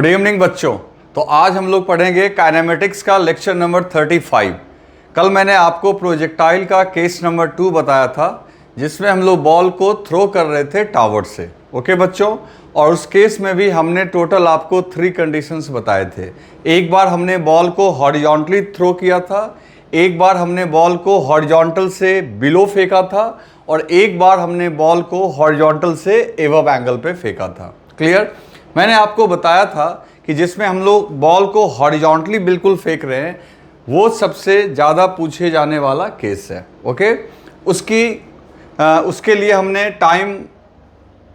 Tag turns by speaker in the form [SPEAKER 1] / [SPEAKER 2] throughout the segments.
[SPEAKER 1] Good evening बच्चों। तो आज हम लोग पढ़ेंगे काइनेमेटिक्स का लेक्चर नंबर 35। कल मैंने आपको प्रोजेक्टाइल का केस नंबर 2 बताया था, जिसमें हम लोग बॉल को थ्रो कर रहे थे टावर से। ओके बच्चों, और उस केस में भी हमने टोटल आपको 3 कंडीशंस बताए थे। एक बार हमने बॉल को हॉरिजॉन्टली थ्रो किया था, एक बार हमने बॉल को हॉरिजॉन्टल से बिलो फेंका था, और एक बार हमने बॉल को हॉरिजॉन्टल से एबव एंगल पे फेंका था। क्लियर? मैंने आपको बताया था कि जिसमें हम लोग बॉल को हॉरिजॉन्टली बिल्कुल फेंक रहे हैं, वो सबसे ज़्यादा पूछे जाने वाला केस है। ओके, उसके लिए हमने टाइम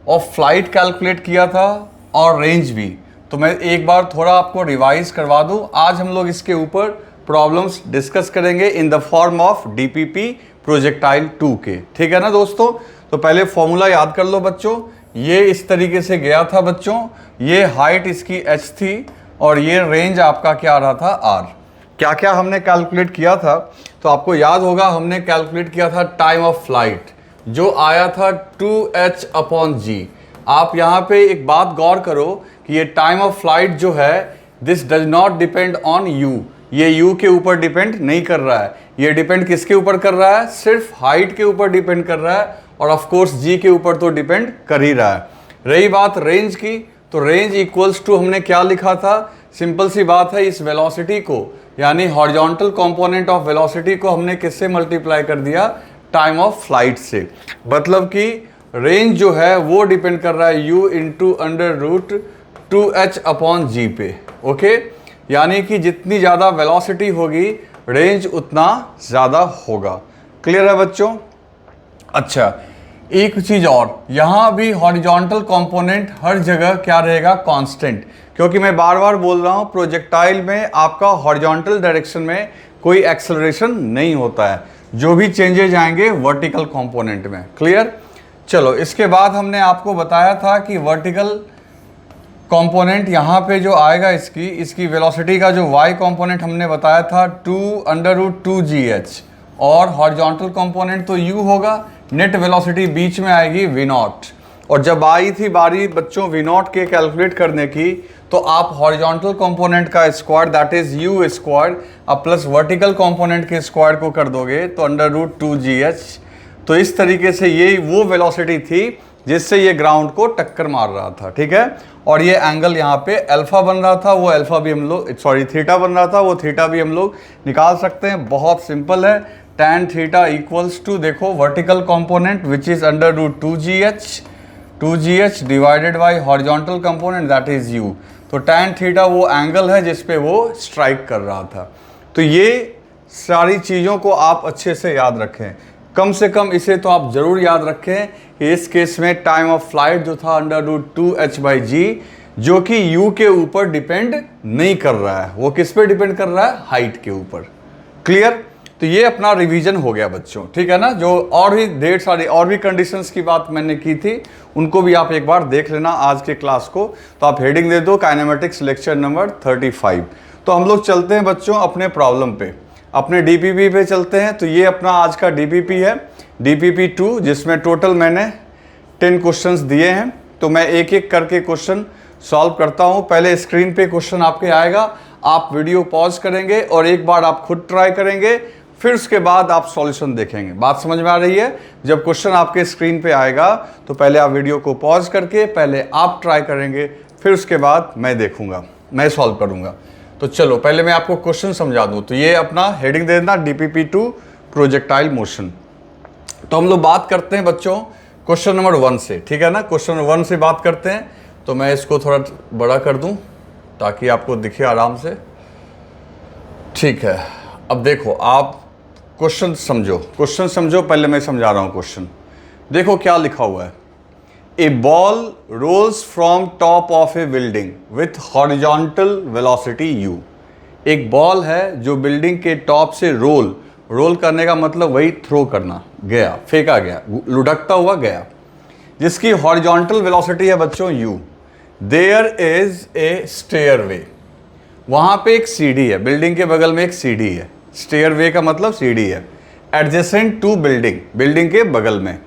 [SPEAKER 1] ऑफ फ्लाइट कैलकुलेट किया था और रेंज भी। तो मैं एक बार थोड़ा आपको रिवाइज करवा दूं। आज हम लोग इसके ऊपर प्रॉब्लम्स डिस्कस करेंगे in the form of DPP projectile 2 के। ठीक है ना दोस्तों? तो पहले फॉर्मूला याद कर लो बच्चों। ये इस तरीके से गया था बच्चों, ये हाइट इसकी h थी और ये रेंज आपका क्या आ रहा था r। क्या क्या हमने कैलकुलेट किया था? तो आपको याद होगा हमने कैलकुलेट किया था टाइम ऑफ फ्लाइट, जो आया था 2h/g। आप यहाँ पे एक बात गौर करो कि ये टाइम ऑफ फ्लाइट जो है, this does not depend on u। ये u के ऊपर डिपेंड नहीं कर रहा है, ये डिपेंड किसके ऊपर कर रहा है? सिर्फ हाइट के ऊपर डिपेंड कर रहा है, और ऑफ कोर्स g के ऊपर तो डिपेंड कर ही रहा है। रही बात रेंज की, तो रेंज इक्वल्स टू हमने क्या लिखा था? सिंपल सी बात है, इस वेलोसिटी को यानी हॉरिजॉन्टल कंपोनेंट ऑफ वेलोसिटी को हमने किससे मल्टीप्लाई कर दिया? टाइम ऑफ फ्लाइट से। मतलब कि रेंज जो है वो डिपेंड कर रहा है u into under root 2h/g पे। ओके, यानी कि जितनी ज़्यादा वेलोसिटी होगी रेंज उतना ज़्यादा होगा। क्लियर है बच्चों? अच्छा, एक चीज़ और, यहाँ भी हॉरिजॉन्टल कंपोनेंट हर जगह क्या रहेगा? कांस्टेंट। क्योंकि मैं बार बार बोल रहा हूँ, प्रोजेक्टाइल में आपका हॉरिजॉन्टल डायरेक्शन में कोई एक्सेलरेशन नहीं होता है, जो भी चेंजेज आएंगे वर्टिकल कंपोनेंट में। क्लियर? चलो, इसके बाद हमने आपको बताया था कि वर्टिकल कंपोनेंट यहाँ पे जो आएगा, इसकी वेलोसिटी का जो y कंपोनेंट हमने बताया था 2√2gh, और हॉरिजॉन्टल कंपोनेंट तो u होगा। नेट वेलोसिटी बीच में आएगी v0। और जब आई थी बारी बच्चों v0 के कैलकुलेट करने की, तो आप हॉरिजॉन्टल कंपोनेंट का square that is u square अब प्लस वर्टिकल कंपोनेंट के स्क्वायर को कर दोगे तो √2gh। तो इस तरीके से ये वो वेलोसिटी थी जिससे ये ग्राउंड को टक्कर मार रहा था। ठीक है, और ये एंगल यहाँ पे अल्फा बन रहा था, वो अल्फा भी हम लोग थीटा बन रहा था, वो थीटा भी हम लोग निकाल सकते हैं। बहुत सिंपल है, tan थीटा इक्वल्स टू, देखो, vertical component which is under root 2gh divided by horizontal component that is u। तो tan थीटा वो एंगल है जिसपे वो स्ट्राइक कर रहा था। तो ये सारी चीज़ों को आप अच्छे से याद रखें, कम से कम इसे तो आप ज़रूर याद रखें कि इस केस में टाइम ऑफ फ्लाइट जो था अंडर रूट 2h/g, जो कि u के ऊपर डिपेंड नहीं कर रहा है, वो किस पे डिपेंड कर रहा है? हाइट के ऊपर। क्लियर? तो ये अपना रिवीजन हो गया बच्चों। ठीक है ना? जो और भी ढेर सारी और भी कंडीशंस की बात मैंने की थी, उनको भी आप एक बार देख लेना आज के क्लास को। तो आप हेडिंग दे दो काइनेमेटिक्स लेक्चर नंबर 35। तो हम लोग चलते हैं बच्चों अपने प्रॉब्लम पे, अपने डीपीपी पे चलते हैं। तो ये अपना आज का डीपीपी है, डीपीपी 2, जिसमें टोटल मैंने 10 क्वेश्चंस दिए हैं। तो मैं एक एक करके क्वेश्चन सॉल्व करता हूँ। पहले स्क्रीन पे क्वेश्चन आपके आएगा, आप वीडियो पॉज करेंगे और एक बार आप खुद ट्राई करेंगे, फिर उसके बाद आप सॉल्यूशन देखेंगे। बात समझ में आ रही है? जब क्वेश्चन आपके स्क्रीन पे आएगा तो पहले आप वीडियो को पॉज करके पहले आप ट्राई करेंगे, फिर उसके बाद मैं देखूंगा, मैं सॉल्व करूंगा। तो चलो पहले मैं आपको क्वेश्चन समझा दूं। तो ये अपना हेडिंग दे देना डीपीपी 2 प्रोजेक्टाइल मोशन। तो हम लोग बात करते हैं बच्चों क्वेश्चन नंबर 1 से। ठीक है ना? क्वेश्चन नंबर 1 से बात करते हैं। तो मैं इसको थोड़ा बड़ा कर दूं ताकि आपको दिखे आराम से। ठीक है, अब देखो, आप क्वेश्चन समझो, पहले मैं समझा रहा हूँ क्वेश्चन। देखो क्या लिखा हुआ है। A ball rolls from top of a building with horizontal velocity u। एक बॉल है जो बिल्डिंग के टॉप से रोल करने का मतलब वही थ्रो करना, गया, फेंका गया, लुढ़कता हुआ गया, जिसकी हॉरिजॉन्टल वेलोसिटी है बच्चों u। There is a stairway, वहाँ पे एक सीढ़ी है, बिल्डिंग के बगल में एक सीढ़ी है। स्टेयरवे का मतलब सीढ़ी है। एडजेसेंट टू बिल्डिंग के बगल में।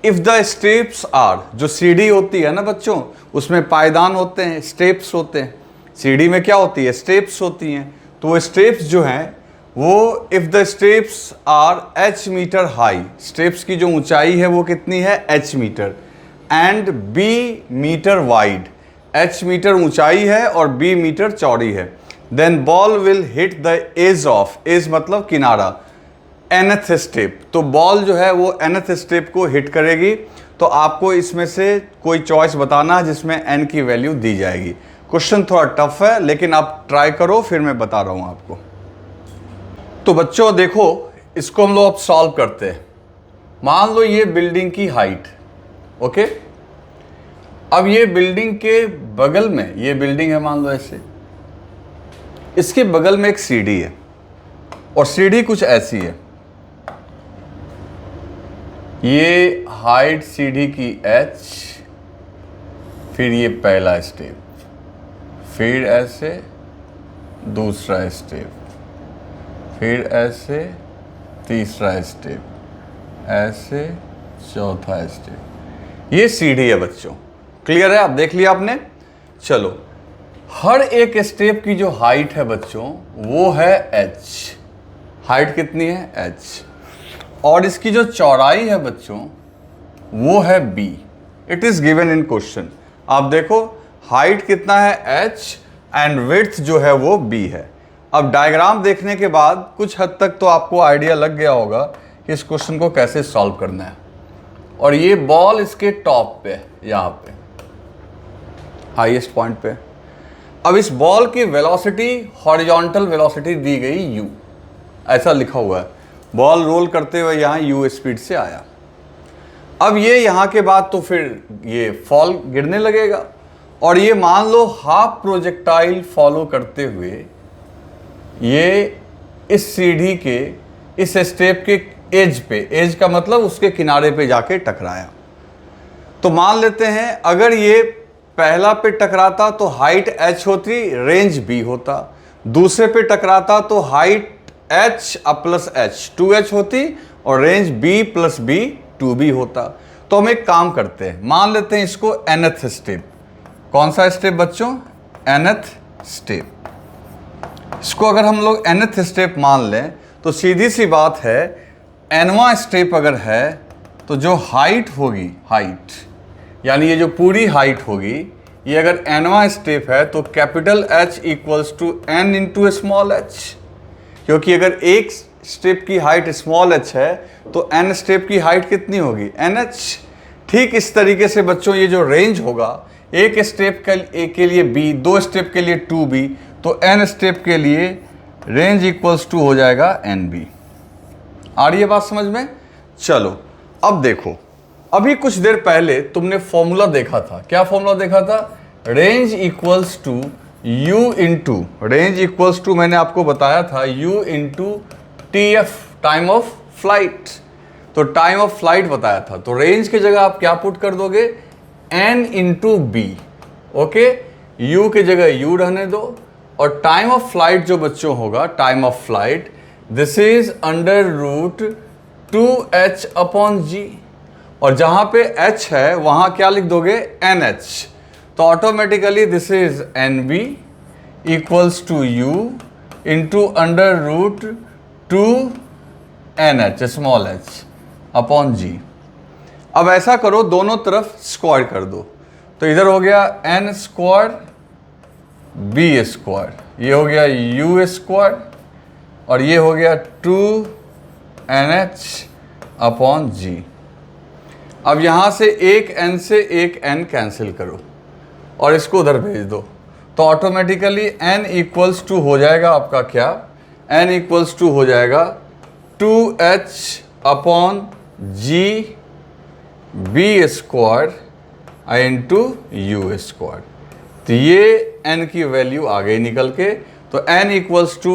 [SPEAKER 1] इफ़ द स्टेप्स आर, जो सीढ़ी होती है ना बच्चों, उसमें पायदान होते हैं, स्टेप्स होते हैं। सीढ़ी में क्या होती है, स्टेप्स होती हैं। तो वो स्टेप्स जो हैं वो if the steps are h metre high, steps की जो ऊंचाई है वो कितनी है, h metre, and b metre wide, h metre ऊंचाई है और b मीटर चौड़ी है, then ball will hit the edge of, edge मतलब किनारा, nth स्टेप। तो बॉल जो है वो nth स्टेप को हिट करेगी। तो आपको इसमें से कोई चॉइस बताना है जिसमें n की वैल्यू दी जाएगी। क्वेश्चन थोड़ा टफ है लेकिन आप ट्राई करो, फिर मैं बता रहा हूं आपको। तो बच्चों देखो, इसको हम लोग अब सॉल्व करते हैं। मान लो ये बिल्डिंग की हाइट, ओके। अब ये बिल्डिंग के बगल में, ये बिल्डिंग है मान लो ऐसे, इसके बगल में एक सीढ़ी है और सीढ़ी कुछ ऐसी है। ये हाइट सीढ़ी की h, फिर ये पहला स्टेप, फिर ऐसे दूसरा स्टेप, फिर ऐसे तीसरा स्टेप, ऐसे चौथा स्टेप। ये सीढ़ी है बच्चों, क्लियर है, आप देख लिया आपने। चलो, हर एक स्टेप की जो हाइट है बच्चों वो है h, हाइट कितनी है h, और इसकी जो चौड़ाई है बच्चों वो है b। It is given in question. आप देखो हाइट कितना है h एंड विड्थ जो है वो b है। अब डायग्राम देखने के बाद कुछ हद तक तो आपको आइडिया लग गया होगा कि इस क्वेश्चन को कैसे सॉल्व करना है। और ये बॉल इसके टॉप पे, यहाँ पे हाईएस्ट पॉइंट पे। अब इस बॉल की वेलोसिटी, हॉरिजॉन्टल वेलोसिटी दी गई u, ऐसा लिखा हुआ है। बॉल रोल करते हुए यहाँ u स्पीड से आया। अब ये यहाँ के बाद तो फिर ये फॉल गिरने लगेगा, और ये मान लो हाफ प्रोजेक्टाइल फॉलो करते हुए ये इस सीढ़ी के इस स्टेप के एज पे, एज का मतलब उसके किनारे पे जाके टकराया। तो मान लेते हैं अगर ये पहला पे टकराता तो हाइट h होती, रेंज b होता। दूसरे पे टकराता तो height h plus h 2h होती और range b plus b 2b होता। तो हम एक काम करते हैं, मान लेते हैं इसको nth स्टेप। कौन सा स्टेप बच्चों, nth स्टेप। इसको अगर हम लोग nth स्टेप मान लें तो सीधी सी बात है, nवां स्टेप अगर है तो जो हाइट होगी, हाइट यानी ये जो पूरी हाइट होगी, ये अगर nवां स्टेप है तो capital H equals to n into small h, क्योंकि अगर एक स्टेप की हाइट स्मॉल h है तो n स्टेप की हाइट कितनी होगी, nh। ठीक इस तरीके से बच्चों ये जो रेंज होगा, एक स्टेप के लिए b, दो स्टेप के लिए 2b, तो n स्टेप के लिए रेंज इक्वल्स टू हो जाएगा nb। आ रही है बात समझ में। चलो अब देखो, अभी कुछ देर पहले तुमने फॉर्मूला देखा था। क्या फॉर्मूला देखा था, range equals to u into, range equals to मैंने आपको बताया था u into TF, time of flight. तो टाइम ऑफ फ्लाइट बताया था, तो रेंज की जगह आप क्या पुट कर दोगे, n into b, okay. u की जगह u रहने दो, और टाइम ऑफ फ्लाइट जो बच्चों होगा, time of flight this is under root 2h upon g, और जहां पे h है वहां क्या लिख दोगे, nh। तो automatically this is nb equals to u into under root 2nh small h upon g। अब ऐसा करो, दोनों तरफ स्क्वायर कर दो, तो इधर हो गया n स्क्वायर b स्क्वायर, ये हो गया u स्क्वायर, और ये हो गया 2nh अपॉन g। अब यहाँ से एक n से एक n कैंसिल करो और इसको उधर भेज दो, तो ऑटोमेटिकली n इक्वल्स टू हो जाएगा आपका क्या, n इक्वल्स टू हो जाएगा 2h upon g b square into u square. तो ये n की वैल्यू आ गई निकल के, तो n equals to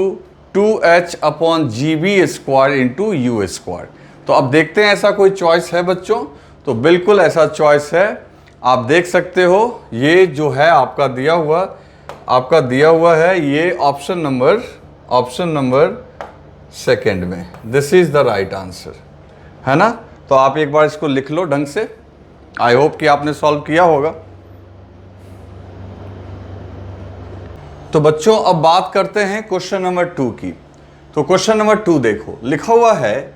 [SPEAKER 1] 2h upon g b square into u square. तो अब देखते हैं ऐसा कोई चॉइस है बच्चों, तो बिल्कुल ऐसा चॉइस है। आप देख सकते हो ये जो है आपका दिया हुआ है ये ऑप्शन नंबर सेकंड में, this is the right answer, है ना। तो आप एक बार इसको लिख लो ढंग से, आई होप कि आपने सॉल्व किया होगा। तो बच्चों अब बात करते हैं क्वेश्चन नंबर 2 की। तो क्वेश्चन नंबर 2 देखो, लिखा हुआ है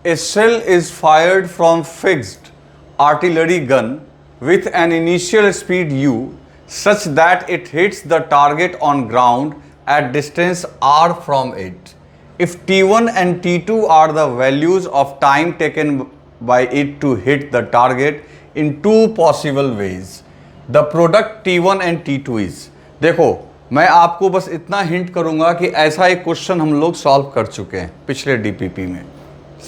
[SPEAKER 1] a shell is fired from fixed artillery gun with an initial speed u such that it hits the target on ground at distance r from it. If t1 and t2 are the values of time taken by it to hit the target in two possible ways, the product t1 and t2 is। देखो मैं आपको बस इतना hint करूंगा कि ऐसा एक question हम लोग सॉल्व कर चुके हैं पिछले डीपीपी में।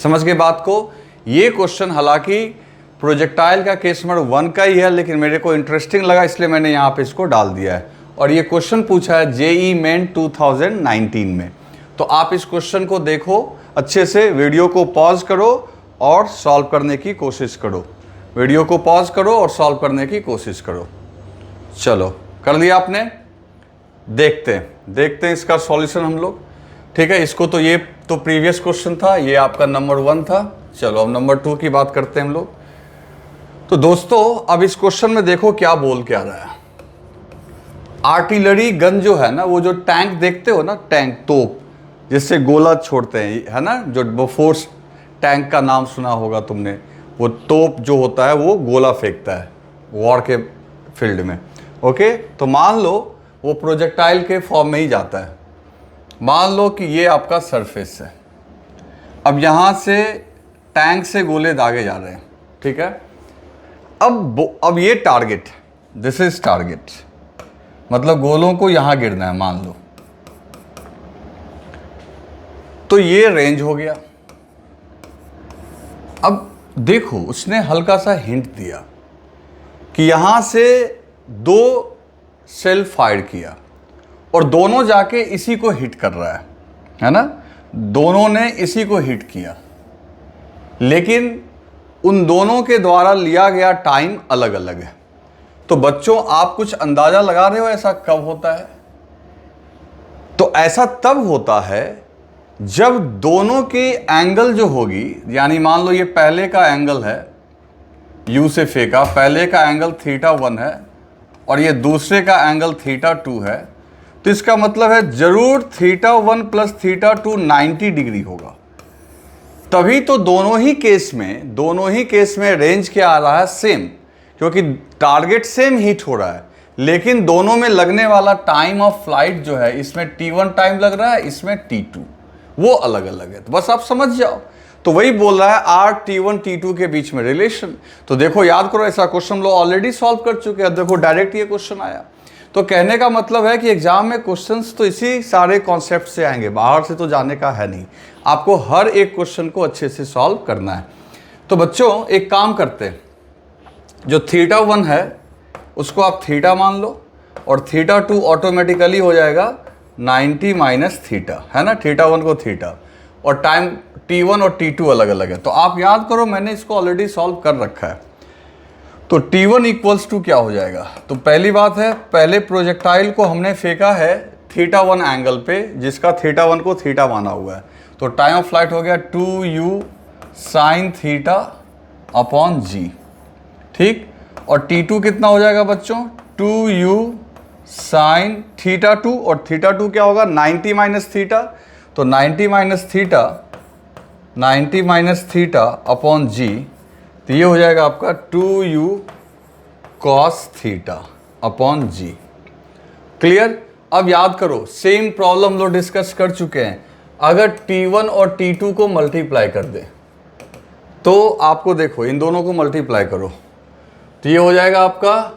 [SPEAKER 1] समझ गए बात को? ये क्वेश्चन हालांकि प्रोजेक्टाइल का केस नंबर 1 का ही है, लेकिन मेरे को इंटरेस्टिंग लगा इसलिए मैंने यहाँ पे इसको डाल दिया है। और ये क्वेश्चन पूछा है जेई मेन 2019 में। तो आप इस क्वेश्चन को देखो अच्छे से, वीडियो को पॉज करो और सॉल्व करने की कोशिश करो। वीडियो को पॉज करो और सॉल्व करने की कोशिश करो। चलो कर लिया आपने? देखते हैं इसका सॉल्यूशन हम लोग। ठीक है, इसको तो ये तो प्रीवियस क्वेश्चन था, ये आपका नंबर 1 था। चलो अब नंबर 2 की बात करते हैं हम लोग। तो दोस्तों अब इस क्वेश्चन में देखो क्या बोल के आ रहा है। आर्टिलरी गन जो है ना, वो जो टैंक देखते हो ना, टैंक तोप जिससे गोला छोड़ते हैं, है ना, जो बोफोर्स टैंक का नाम सुना होगा तुमने। वो तोप जो होता है वो गोला फेंकता है वॉर के फील्ड में। ओके, तो मान लो वो प्रोजेक्टाइल के फॉर्म में ही जाता है। मान लो कि ये आपका सरफेस है। अब यहाँ से टैंक से गोले दागे जा रहे हैं। ठीक है, अब ये टारगेट, दिस इज टारगेट, मतलब गोलों को यहां गिरना है मान लो। तो ये रेंज हो गया। अब देखो उसने हल्का सा हिंट दिया कि यहां से 2 शेल फायर किया और दोनों जाके इसी को हिट कर रहा है ना, दोनों ने इसी को हिट किया, लेकिन उन दोनों के द्वारा लिया गया टाइम अलग अलग है। तो बच्चों आप कुछ अंदाजा लगा रहे हो ऐसा कब होता है? तो ऐसा तब होता है जब दोनों की एंगल जो होगी, यानी मान लो ये पहले का एंगल है, यू से फेंका, पहले का एंगल θ1 है और ये दूसरे का एंगल θ2 है। तो इसका मतलब है जरूर θ1 प्लस θ2 90 डिग्री होगा। तभी तो दोनों ही केस में रेंज क्या आ रहा है? सेम, क्योंकि टारगेट सेम हिट हो रहा है, लेकिन दोनों में लगने वाला टाइम ऑफ फ्लाइट जो है, इसमें t1 टाइम लग रहा है, इसमें t2, वो अलग अलग है। तो बस आप समझ जाओ। तो वही बोल रहा है t1 t2 के बीच में रिलेशन। तो देखो याद करो, ऐसा क्वेश्चन हम लोग ऑलरेडी सॉल्व कर चुके हैं। देखो डायरेक्ट ये क्वेश्चन आया। तो कहने का मतलब है कि एग्जाम में क्वेश्चंस तो इसी सारे कॉन्सेप्ट से आएंगे, बाहर से तो जाने का है नहीं। आपको हर एक क्वेश्चन को अच्छे से सॉल्व करना है। तो बच्चों एक काम करते हैं, जो θ1 है उसको आप थीटा मान लो और θ2 ऑटोमेटिकली हो जाएगा 90 माइनस थीटा, है ना, θ1 को थीटा, और टाइम t1 और t2 अलग अलग है। तो आप याद करो मैंने इसको ऑलरेडी सॉल्व कर रखा है। तो t1 इक्वल्स टू क्या हो जाएगा? तो पहली बात है, पहले प्रोजेक्टाइल को हमने फेंका है θ1 एंगल पे, जिसका θ1 को थीटा माना हुआ है। तो टाइम ऑफ फ्लाइट हो गया 2u sine theta upon g। ठीक, और t2 कितना हो जाएगा बच्चों? 2u साइन θ2, और θ2 क्या होगा? 90 माइनस थीटा। तो 90 माइनस थीटा अपॉन g, तो ये हो जाएगा आपका 2u cos theta upon g। Clear? अब याद करो, सेम प्रॉब्लम लोग डिस्कस कर चुके हैं। अगर t1 और t2 को मल्टीप्लाई कर दे तो आपको देखो इन दोनों को मल्टीप्लाई करो तो ये हो जाएगा आपका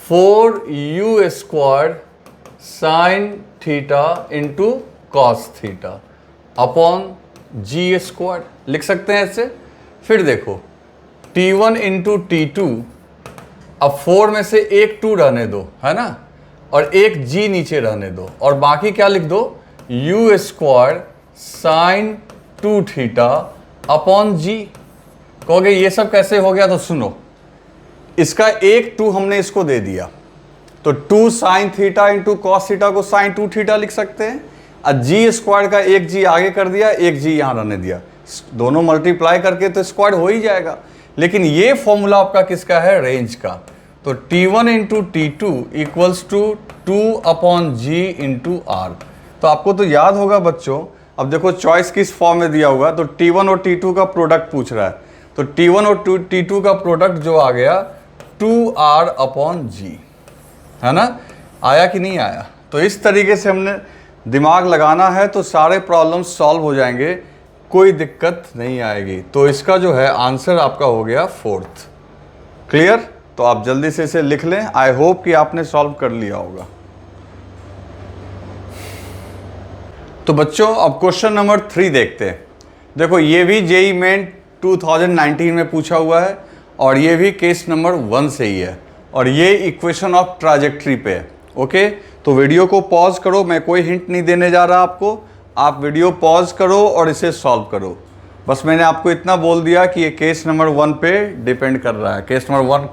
[SPEAKER 1] 4u square sine theta into cos theta upon g square, लिख सकते हैं ऐसे। फिर देखो t1 इंटू t2, अब 4 में से एक 2 रहने दो, है ना, और एक g नीचे रहने दो, और बाकी क्या लिख दो? u square sine 2 theta upon g. कहोगे ये सब कैसे हो गया? तो सुनो, इसका एक 2 हमने इसको दे दिया, तो 2 sign theta into cos theta को साइन 2 थीटा लिख सकते हैं, और जी स्क्वायर का एक जी आगे कर दिया, एक जी यहां रहने दिया, दोनों मल्टीप्लाई करके तो स्क्वायर हो ही जाएगा। लेकिन ये फॉर्मूला आपका किसका है? रेंज का। तो T1 इंटू T2 equals to 2/G into R। तो आपको तो याद होगा बच्चों, अब देखो चॉइस किस फॉर्म में दिया हुआ है, तो T1 और T2 का प्रोडक्ट पूछ रहा है, तो T1 और T2 का प्रोडक्ट जो आ गया 2R/G, है ना, आया कि नहीं आया। तो इस तरीके से हमने दिमाग लगाना है तो सारे प्रॉब्लम्स सॉल्व हो जाएंगे, कोई दिक्कत नहीं आएगी। तो इसका जो है आंसर आपका हो गया 4th। क्लियर? तो आप जल्दी से इसे लिख लें। आई होप कि आपने सॉल्व कर लिया होगा। तो बच्चों अब क्वेश्चन नंबर 3 देखते हैं। देखो ये भी जेईई मेन 2019 में पूछा हुआ है और ये भी केस नंबर 1 से ही है और ये इक्वेशन ऑफ ट्राजेक्ट्री पे है। ओके, तो वीडियो को पॉज करो, मैं कोई हिंट नहीं देने जा रहा आपको, आप वीडियो पॉज करो और इसे सॉल्व करो। बस मैंने आपको इतना बोल दिया कि ये केस नंबर 1 पे डिपेंड कर रहा है, केस नंबर 1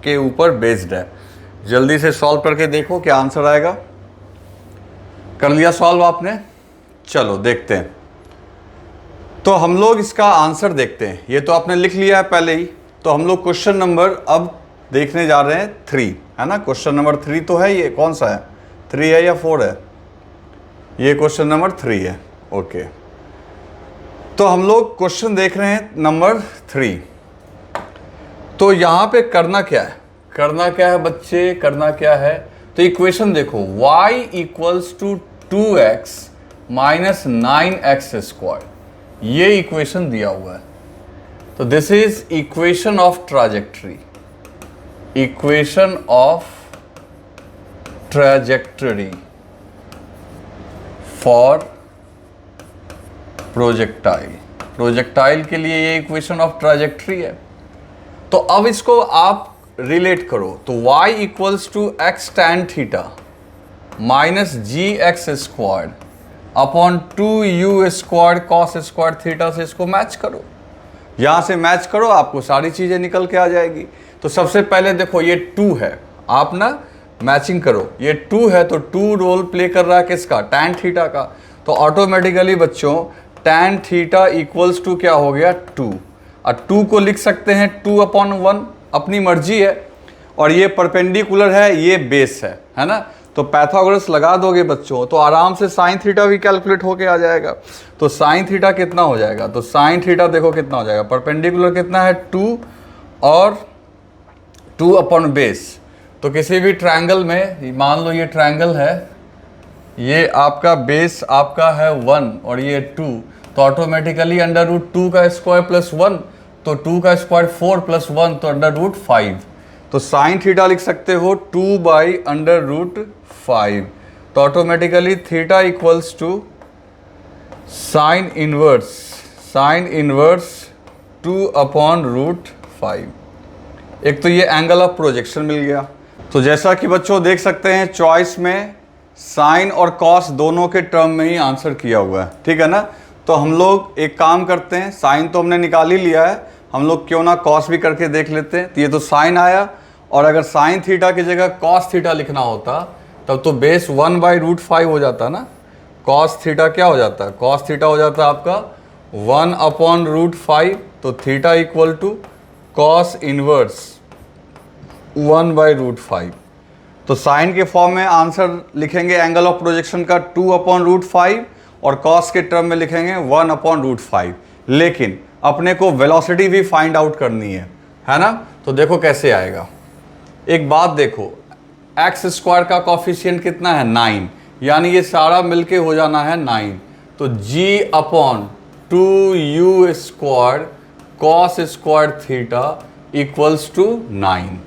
[SPEAKER 1] के ऊपर बेस्ड है। जल्दी से सॉल्व करके देखो क्या आंसर आएगा। कर लिया सॉल्व आपने? चलो देखते हैं। तो हम लोग इसका आंसर देखते हैं। ये तो आपने लिख लिया है पहले ही, तो हम लोग क्वेश्चन नंबर अब देखने जा रहे हैं 3, है ना। क्वेश्चन नंबर 3 तो है, ये कौन सा है, 3 है या 4 है? ये क्वेश्चन नंबर 3 है। ओके, तो हम लोग क्वेश्चन देख रहे हैं नंबर 3। तो यहाँ पे करना क्या है, करना क्या है बच्चे, करना क्या है, तो इक्वेशन देखो y equals to 2x minus 9x², ये इक्वेशन दिया हुआ है। तो this is equation of trajectory, equation of trajectory for projectile. Projectile के लिए ये इक्वेशन ऑफ ट्राजेक्टरी है। तो अब इसको आप रिलेट करो, तो y equals to x tan theta minus gx² upon 2u² cos² theta से इसको मैच करो। यहां से मैच करो, आपको सारी चीजें निकल के आ जाएगी। तो सबसे पहले देखो ये 2 है, आप ना मैचिंग करो, ये 2 है तो 2 रोल प्ले कर रहा है किसका, tan थीटा का। तो ऑटोमेटिकली बच्चों tan थीटा इक्वल्स टू क्या हो गया 2, और 2 को लिख सकते हैं 2/1, अपनी मर्जी है। और ये परपेंडिकुलर है, ये बेस है ना। तो पैथागोरस लगा दोगे बच्चों तो आराम से साइन थीटा भी कैलकुलेट होके आ जाएगा। तो साइन थीटा कितना हो जाएगा, तो साइन थीटा देखो कितना हो जाएगा, परपेंडिकुलर कितना है 2 और 2/बेस। तो किसी भी ट्रायंगल में, मान लो ये ट्रायंगल है, ये आपका बेस आपका है 1 और ये 2, तो ऑटोमेटिकली √2 का स्क्वायर प्लस 1, तो 2 का स्क्वायर 4 प्लस 1 तो √5। तो साइन थीटा लिख सकते हो 2/√5। तो automatically theta equals to sine inverse 2/√5। एक तो ये एंगल ऑफ प्रोजेक्शन मिल गया। तो जैसा कि बच्चों देख सकते हैं चॉइस में साइन और कॉस दोनों के टर्म में ही आंसर किया हुआ है, ठीक है ना। तो हम लोग एक काम करते हैं, साइन तो हमने निकाल ही लिया है, हम लोग क्यों ना कॉस भी करके देख लेते हैं। तो ये तो साइन आया, और अगर साइन थीटा की जगह कॉस थीटा लिखना होता तब तो बेस 1/√5 हो जाता ना। कॉस थीटा क्या हो जाता है, कॉस थीटा हो जाता है आपका 1/√5। तो theta equal to cos inverse 1/√5। तो साइन के फॉर्म में आंसर लिखेंगे एंगल ऑफ प्रोजेक्शन का 2/√5 और कॉस के टर्म में लिखेंगे 1/√5। लेकिन अपने को वेलोसिटी भी फाइंड आउट करनी है ना। तो देखो कैसे आएगा, एक बात देखो, x² का कॉफिशिएंट कितना है 9, यानी ये सारा मिलके हो जाना है 9। तो g/2u² cos² theta equals to 9।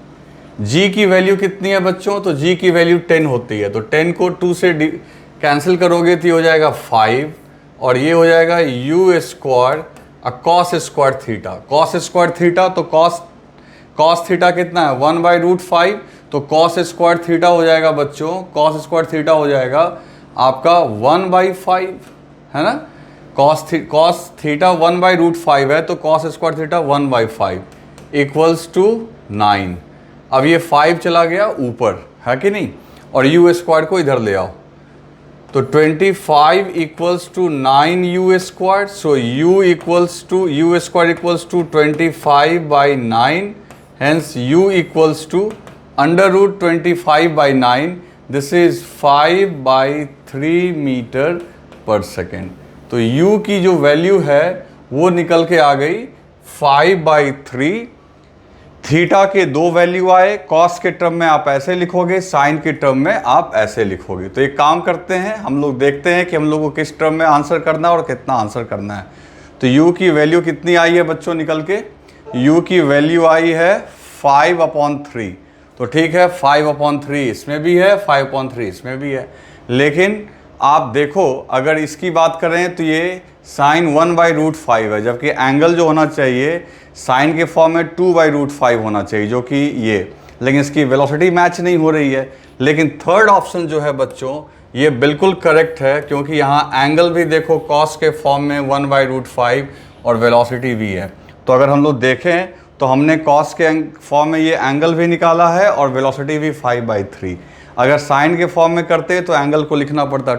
[SPEAKER 1] g की वैल्यू कितनी है बच्चों, तो g की वैल्यू 10 होती है। तो 10 को 2 से कैंसिल करोगे तो ये हो जाएगा 5, और ये हो जाएगा u² cos² theta. cos² theta तो cos थीटा कितना है 1/√5, तो cos² थीटा हो जाएगा बच्चों, cos² थीटा हो जाएगा आपका 1/5, है ना। cos थीटा 1/√5 है, तो cos² थीटा 1/5 इक्वल्स टू 9। अब ये 5 चला गया ऊपर, है कि नहीं, और u² को इधर ले आओ, तो 25 equals to 9u²। So u² equals to 25/9, hence u equals to √25/9, this is 5/3 metre पर सेकेंड। तो u की जो वैल्यू है वो निकल के आ गई 5/3। थीटा के दो वैल्यू आए, कॉस के टर्म में आप ऐसे लिखोगे, साइन के टर्म में आप ऐसे लिखोगे। तो एक काम करते हैं, हम लोग देखते हैं कि हम लोग को किस टर्म में आंसर करना है और कितना आंसर करना है। तो u की वैल्यू कितनी आई है बच्चों निकल के? u की वैल्यू आई है 5/3। तो ठीक है, 5/3 इसमें भी है, 5/3 इसमें भी है। लेकिन आप देखो, अगर इसकी बात करें तो ये साइन 1/√5 है, जबकि एंगल जो होना चाहिए साइन के फॉर्म में 2/√5 होना चाहिए, जो कि ये, लेकिन इसकी वेलोसिटी मैच नहीं हो रही है। लेकिन थर्ड ऑप्शन जो है बच्चों ये बिल्कुल करेक्ट है, क्योंकि यहाँ एंगल भी देखो कॉस के फॉर्म में 1/√5 और वेलोसिटी भी है। तो अगर हम लोग देखें तो हमने कॉस के फॉर्म में ये एंगल भी निकाला है और वेलोसिटी भी 5/3। अगर साइन के फॉर्म में करते तो एंगल को लिखना पड़ता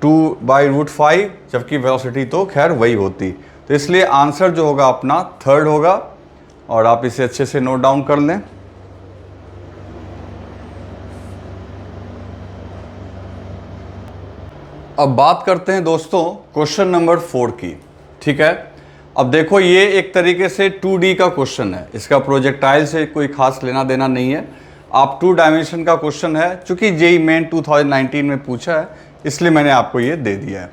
[SPEAKER 1] 2/√5, जबकि वेलोसिटी तो खैर वही होती। तो इसलिए आंसर जो होगा अपना थर्ड होगा, और आप इसे अच्छे से नोट डाउन कर लें। अब बात करते हैं दोस्तों क्वेश्चन नंबर 4 की। ठीक है, अब देखो ये एक तरीके से 2D का क्वेश्चन है, इसका प्रोजेक्टाइल से कोई खास लेना देना नहीं है। आप 2 डायमेंशन का क्वेश्चन है, चूंकि जेईई मेन 2019 में पूछा है इसलिए मैंने आपको ये दे दिया है।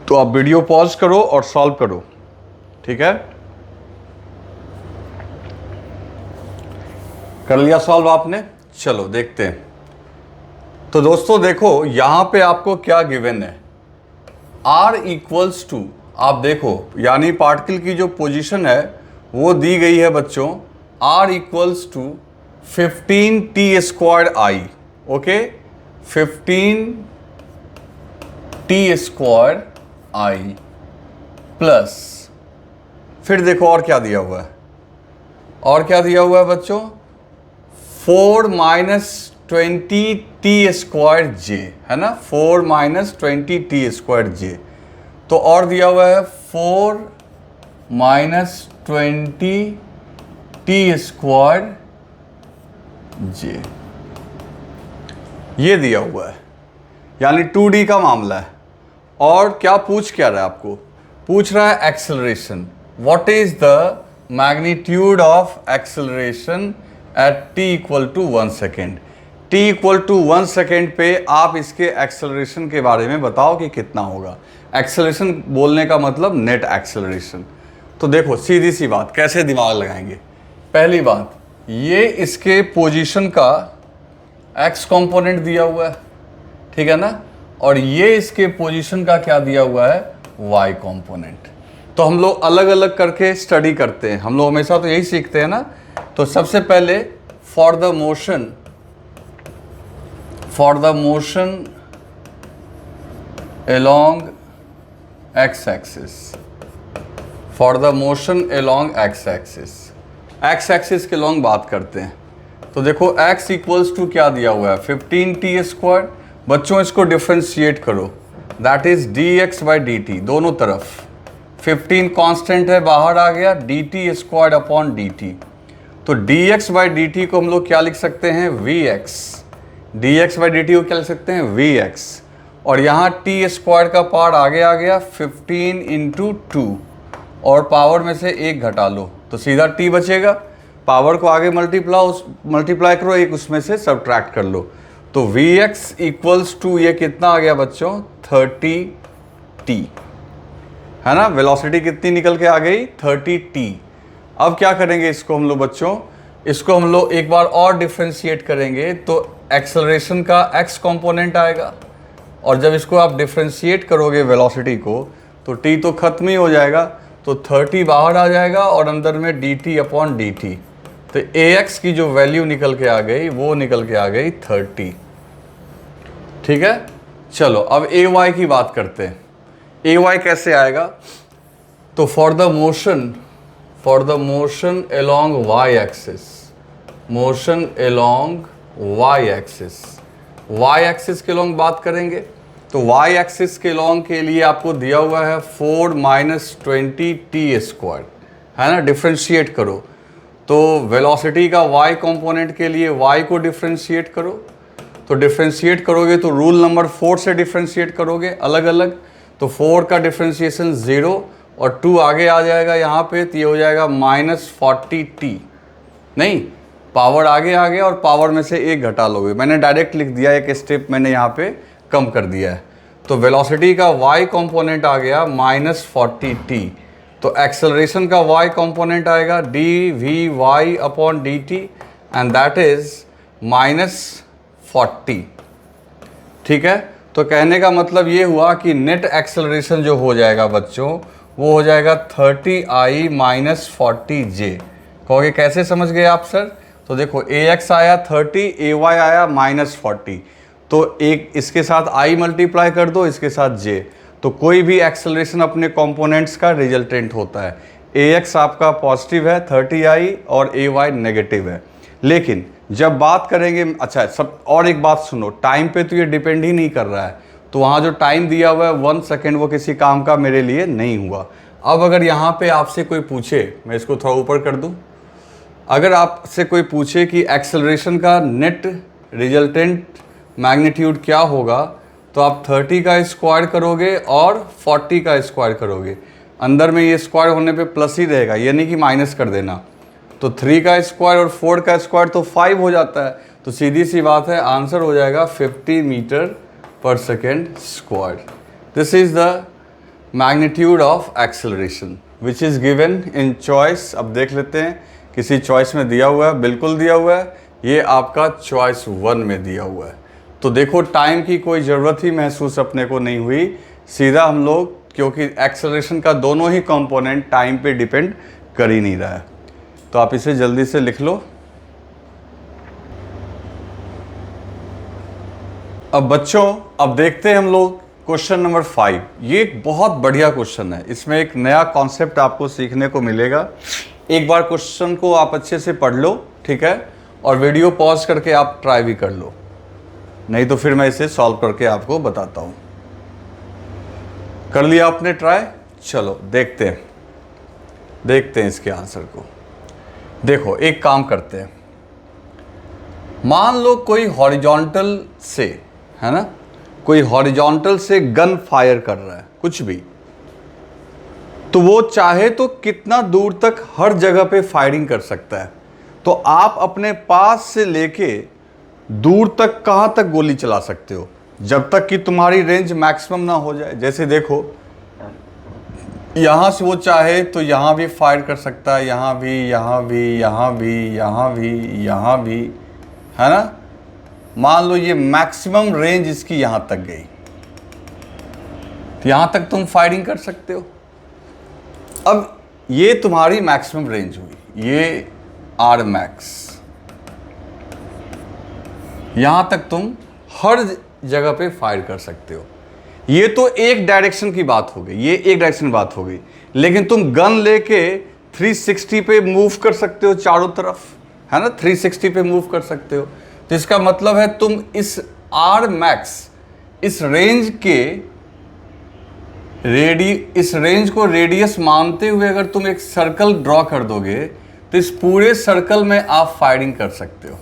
[SPEAKER 1] तो आप वीडियो पॉज करो और सॉल्व करो। ठीक है, कर लिया सॉल्व आपने? चलो देखते हैं। तो दोस्तों देखो यहां पे आपको क्या गिवन है, r इक्वल्स टू, आप देखो यानी पार्टिकल की जो पोजीशन है वो दी गई है बच्चों, r equals to 15t²i। Okay, 15t²i plus, फिर देखो और क्या दिया हुआ है, और क्या दिया हुआ है बच्चों, 4 - 20t²j, है ना, 4 - 20t²j। तो और दिया हुआ है 4 - 20t²j, ये दिया हुआ है, यानी 2D का मामला है। और क्या पूछ क्या रहा है आपको, पूछ रहा है acceleration. What is the magnitude of acceleration at t = 1 second. t = 1 second पे आप इसके एक्सेलरेशन के बारे में बताओ कि कितना होगा। एक्सेलरेशन बोलने का मतलब नेट एक्सेलरेशन। तो देखो सीधी सी बात, कैसे दिमाग लगाएंगे। पहली बात, ये इसके पोजीशन का x कंपोनेंट दिया हुआ है, ठीक है ना, और ये इसके पोजीशन का क्या दिया हुआ है, y कंपोनेंट। तो हम लोग अलग अलग करके स्टडी करते हैं, हम लोग हमेशा तो यही सीखते हैं ना। तो सबसे पहले for the motion along x axis, for the motion along x axis, x axis के लॉन्ग बात करते हैं। तो देखो x इक्वल्स टू क्या दिया हुआ है, 15t²। बच्चों इसको डिफ्रेंशिएट करो, दैट इज dx/dt, दोनों तरफ 15 कांस्टेंट है, बाहर आ गया, dt²/dt। तो dx/dt को हम लोग क्या लिख सकते हैं, vx। dx/dt को क्या लिख सकते हैं, vx। और यहाँ t² का पार्ट आगे आ गया, 15 × 2, और पावर में से एक घटा लो तो सीधा t बचेगा। पावर को आगे मल्टीप्लाई करो, एक उसमें से सब्ट्रैक्ट कर लो। तो vx इक्वल्स टू ये कितना आ गया बच्चों, 30t, है ना। वेलोसिटी कितनी निकल के आ गई, 30t। अब क्या करेंगे इसको हम लोग बच्चों, इसको हम लोग एक बार और डिफ्रेंशिएट करेंगे तो एक्सेलरेशन का x कंपोनेंट आएगा, और जब इसको आप डिफ्रेंशिएट करोगे वेलोसिटी को तो t तो खत्म ही हो जाएगा, तो 30 बाहर आ जाएगा और अंदर में dt/dt। तो ax की जो वैल्यू निकल के आ गई वो निकल के आ गई 30। ठीक है, चलो अब ay की बात करते हैं। ay कैसे आएगा, तो for the motion along y axis के लॉन्ग बात करेंगे। तो y एक्सिस के लॉन्ग के लिए आपको दिया हुआ है 4 - 20t², है ना। डिफ्रेंशिएट करो तो वेलोसिटी का y कंपोनेंट के लिए y को डिफ्रेंशिएट करो, तो डिफ्रेंशिएट करोगे तो रूल नंबर 4 से डिफ्रेंशिएट करोगे अलग अलग, तो 4 का डिफ्रेंशिएशन 0 और 2 आगे आ जाएगा यहाँ पे, तो ये हो जाएगा -40t। नहीं, पावर आगे आ गया और पावर में से एक घटा लोगे, मैंने डायरेक्ट लिख दिया, एक स्टेप मैंने यहाँ पे कम कर दिया है। तो वेलोसिटी का y कंपोनेंट आ गया -40t, तो एक्सेलरेशन का y कंपोनेंट आएगा dvy/dt एंड दैट इज -40। ठीक है, तो कहने का मतलब ये हुआ कि नेट एक्सेलरेशन जो हो जाएगा बच्चों, वो हो जाएगा 30i - 40j। कहोगे कैसे समझ गए आप सर? तो देखो ax आया 30, ay आया -40, तो एक इसके साथ i मल्टीप्लाई कर दो, इसके साथ j, तो कोई भी एक्सेलरेशन अपने कंपोनेंट्स का रिजल्टेंट होता है। ax आपका पॉजिटिव है 30i और ay नेगेटिव है। लेकिन जब बात करेंगे, अच्छा सब और एक बात सुनो, टाइम पे तो ये डिपेंड ही नहीं कर रहा है, तो वहाँ जो टाइम दिया हुआ है 1 सेकेंड, वो किसी काम का मेरे लिए नहीं हुआ। अब अगर यहाँ पे आपसे कोई पूछे, मैं इसको थोड़ा ऊपर कर दूँ, अगर आपसे कोई पूछे कि एक्सेलरेशन का नेट रिजल्टेंट मैग्नीट्यूड क्या होगा, तो आप 30 का स्क्वायर करोगे और 40 का स्क्वायर करोगे, अंदर में ये स्क्वायर होने पे प्लस ही रहेगा, ये नहीं कि माइनस कर देना। तो 3 का स्क्वायर और 4 का स्क्वायर तो 5 हो जाता है, तो सीधी सी बात है आंसर हो जाएगा 50 मीटर पर second square. This is the magnitude of acceleration which is given in choice. अब देख लेते हैं किसी चॉइस में दिया हुआ है, बिल्कुल दिया हुआ है, ये आपका चॉइस 1 में दिया हुआ है। तो देखो टाइम की कोई ज़रूरत ही महसूस अपने को नहीं हुई, सीधा हम लोग, क्योंकि एक्सेलरेशन का दोनों ही कंपोनेंट टाइम पे डिपेंड कर ही नहीं रहा है। तो आप इसे जल्दी से लिख लो। अब बच्चों, अब देखते हैं हम लोग क्वेश्चन नंबर 5। ये एक बहुत बढ़िया क्वेश्चन है, इसमें एक नया कॉन्सेप्ट आपको सीखने को मिलेगा। एक बार क्वेश्चन को आप अच्छे से पढ़ लो, ठीक है, और वीडियो पॉज करके आप ट्राई भी कर लो, नहीं तो फिर मैं इसे सॉल्व करके आपको बताता हूं। कर लिया आपने ट्राई? चलो देखते हैं इसके आंसर को। देखो एक काम करते हैं, मान लो कोई हॉरिजॉन्टल से, है ना, कोई हॉरिजॉन्टल से गन फायर कर रहा है कुछ भी, तो वो चाहे तो कितना दूर तक हर जगह पे फायरिंग कर सकता है। तो आप अपने पास से लेके दूर तक कहाँ तक गोली चला सकते हो, जब तक कि तुम्हारी रेंज मैक्सिमम ना हो जाए। जैसे देखो यहाँ से वो चाहे तो यहाँ भी फायर कर सकता है, यहाँ भी, यहाँ भी, यहाँ भी, यहाँ भी, यहाँ भी, है ना। मान लो ये मैक्सिमम रेंज इसकी यहाँ तक गई, तो यहाँ तक तुम फायरिंग कर सकते हो। अब ये तुम्हारी मैक्सिमम रेंज हुई, ये आर मैक्स, यहाँ तक तुम हर जगह पे फायर कर सकते हो। ये तो एक डायरेक्शन की बात हो गई, ये एक डायरेक्शन की बात हो गई, लेकिन तुम गन लेके 360 पे मूव कर सकते हो चारों तरफ, है ना, 360 पे मूव कर सकते हो। तो इसका मतलब है तुम इस आर मैक्स, इस रेंज को रेडियस मानते हुए अगर तुम एक सर्कल ड्रॉ कर दोगे, तो इस पूरे सर्कल में आप फायरिंग कर सकते हो।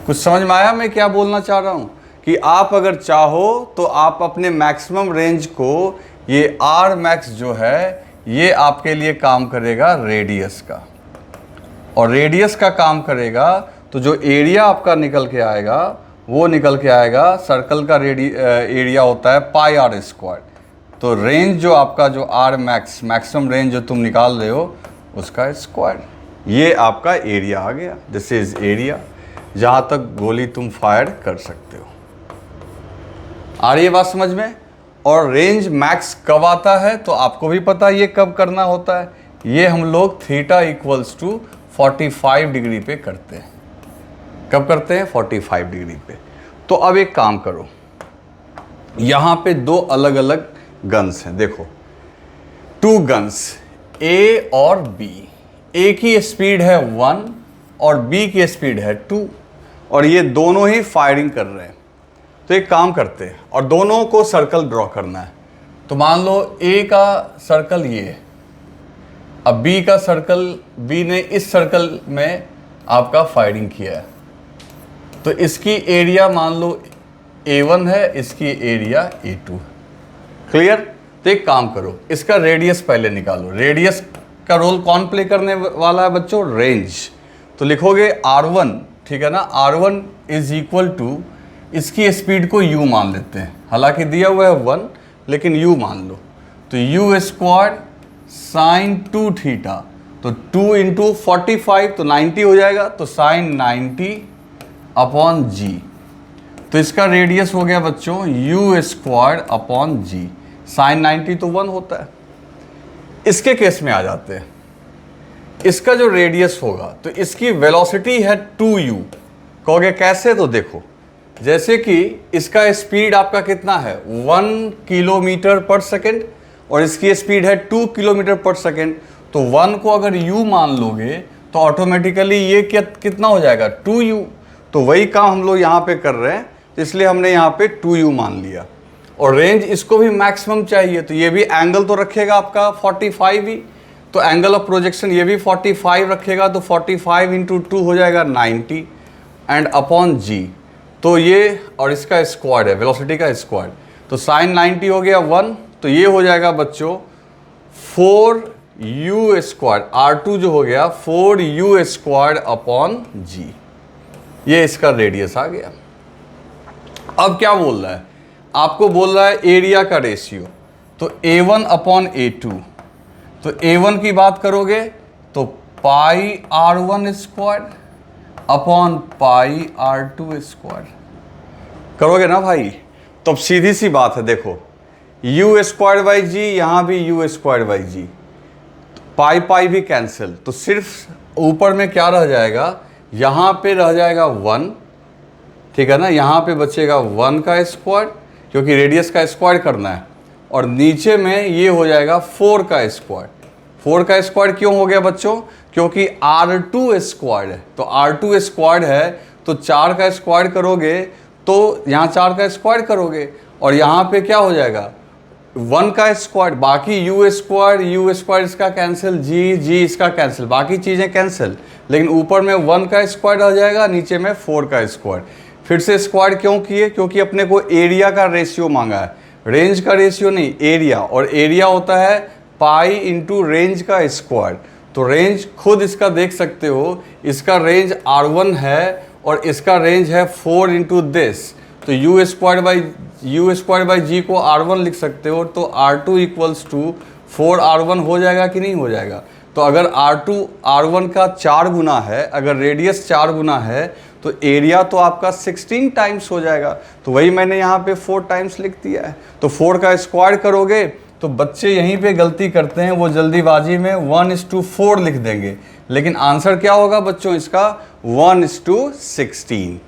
[SPEAKER 1] कुछ समझ में आया मैं क्या बोलना चाह रहा हूं? कि आप अगर चाहो तो आप अपने मैक्सिमम रेंज को, ये आर मैक्स जो है, ये आपके लिए काम करेगा रेडियस का, और रेडियस का काम करेगा तो जो एरिया आपका निकल के आएगा, वो निकल के आएगा, सर्कल का एरिया होता है पाई आर स्क्वायर। तो रेंज जो आपका, जो आर मैक्स, मैक्सिमम रेंज जो तुम निकाल रहे हो, उसका स्क्वायर, ये आपका एरिया आ गया। दिस इज एरिया, जहाँ तक गोली तुम फायर कर सकते हो। आ रही है बात समझ में? और रेंज मैक्स कब आता है तो आपको भी पता है ये कब करना होता है। ये हम लोग थीटा इक्वल्स टू 45 डिग्री पे करते हैं। कब करते हैं? 45 डिग्री पे। तो अब एक काम करो, यहाँ पे दो अलग अलग गन्स हैं, देखो 2 गन्स A और B। A की स्पीड है 1 और B की स्पीड है 2, और ये दोनों ही फायरिंग कर रहे हैं। तो एक काम करते हैं, और दोनों को सर्कल ड्रॉ करना है। तो मान लो A का सर्कल ये है, अब बी का सर्कल, बी ने इस सर्कल में आपका फायरिंग किया है, तो इसकी एरिया मान लो A1 है, इसकी एरिया A2। क्लियर? तो एक काम करो, इसका रेडियस पहले निकालो। रेडियस का रोल कौन प्ले करने वाला है बच्चों? रेंज। तो लिखोगे R1, ठीक है ना, R1 इज इक्वल टू, इसकी स्पीड को u मान लेते हैं, हालांकि दिया हुआ है 1, लेकिन u मान लो, तो u स्क्वायर साइन 2 थीटा, तो 2 इंटू 45 तो 90 हो जाएगा, तो साइन 90 अपॉन जी। तो इसका रेडियस हो गया बच्चों u स्क्वायर अपॉन जी। साइन 90 तो 1 होता है। इसके केस में आ जाते हैं, इसका जो रेडियस होगा तो इसकी वेलोसिटी है 2u। कहोगे कैसे? तो देखो, जैसे कि इसका स्पीड आपका कितना है 1 किलोमीटर पर सेकेंड और इसकी स्पीड है 2 किलोमीटर पर सेकेंड, तो 1 को अगर u मान लोगे तो ऑटोमेटिकली ये कितना हो जाएगा 2u। तो वही काम हम लोग यहाँ पे कर रहे हैं, इसलिए हमने यहाँ पे 2u मान लिया। और रेंज इसको भी मैक्सिमम चाहिए, तो ये भी एंगल तो रखेगा आपका 45 ही, तो एंगल ऑफ प्रोजेक्शन ये भी 45 रखेगा, तो 45 इंटू 2 हो जाएगा 90 एंड अपॉन जी। तो ये और इसका स्क्वायर है, वेलोसिटी का स्क्वायर, तो साइन 90 हो गया 1, तो ये हो जाएगा बच्चों 4u स्क्वायर, R2 जो हो गया 4u स्क्वायर अपॉन जी। ये इसका रेडियस आ गया। अब क्या बोल रहा है? आपको बोल रहा है एरिया का रेशियो, तो A1 अपॉन A2, तो A1 की बात करोगे तो पाई R1 square upon pi R2 square करोगे ना भाई। तो अब सीधी सी बात है, देखो u स्क्वायर बाई जी, यहाँ भी u स्क्वायर बाई जी, पाई पाई भी कैंसिल, तो सिर्फ ऊपर में क्या रह जाएगा, यहाँ पे रह जाएगा 1, ठीक है ना, यहाँ पे बचेगा 1 का स्क्वायर क्योंकि रेडियस का स्क्वायर करना है, और नीचे में ये हो जाएगा 4 का स्क्वायर। 4 का स्क्वायर क्यों हो गया बच्चों? क्योंकि R2 स्क्वायर है, तो R2 स्क्वायर है तो 4 का स्क्वायर करोगे तो यहाँ 4 का स्क्वायर करोगे और यहाँ पे क्या हो जाएगा 1 का स्क्वायर, बाकी u स्क्वायर इसका कैंसिल, जी इसका कैंसिल, बाकी चीज़ें कैंसिल, लेकिन ऊपर में 1 का स्क्वायर रह जाएगा, नीचे में 4 का स्क्वायर। फिर से स्क्वायर क्यों किए? क्योंकि अपने को एरिया का रेशियो मांगा है, रेंज का रेशियो नहीं, एरिया, और एरिया होता है पाई इंटू रेंज का स्क्वायर। तो रेंज खुद इसका देख सकते हो, इसका रेंज R1 है और इसका रेंज है 4 इंटू दिस, तो u स्क्वायर बाई जी को R1 लिख सकते हो, तो R2 इक्वल्स टू 4R1 हो जाएगा कि नहीं हो जाएगा। तो अगर R2 R1 का 4 गुना है, अगर रेडियस 4 गुना है, तो एरिया तो आपका 16 टाइम्स हो जाएगा। तो वही मैंने यहाँ पे 4 टाइम्स लिख दिया है। तो 4 का स्क्वायर करोगे तो बच्चे यहीं पे गलती करते हैं, वो जल्दीबाजी में 1:4 लिख देंगे, लेकिन आंसर क्या होगा बच्चों इसका 1:16।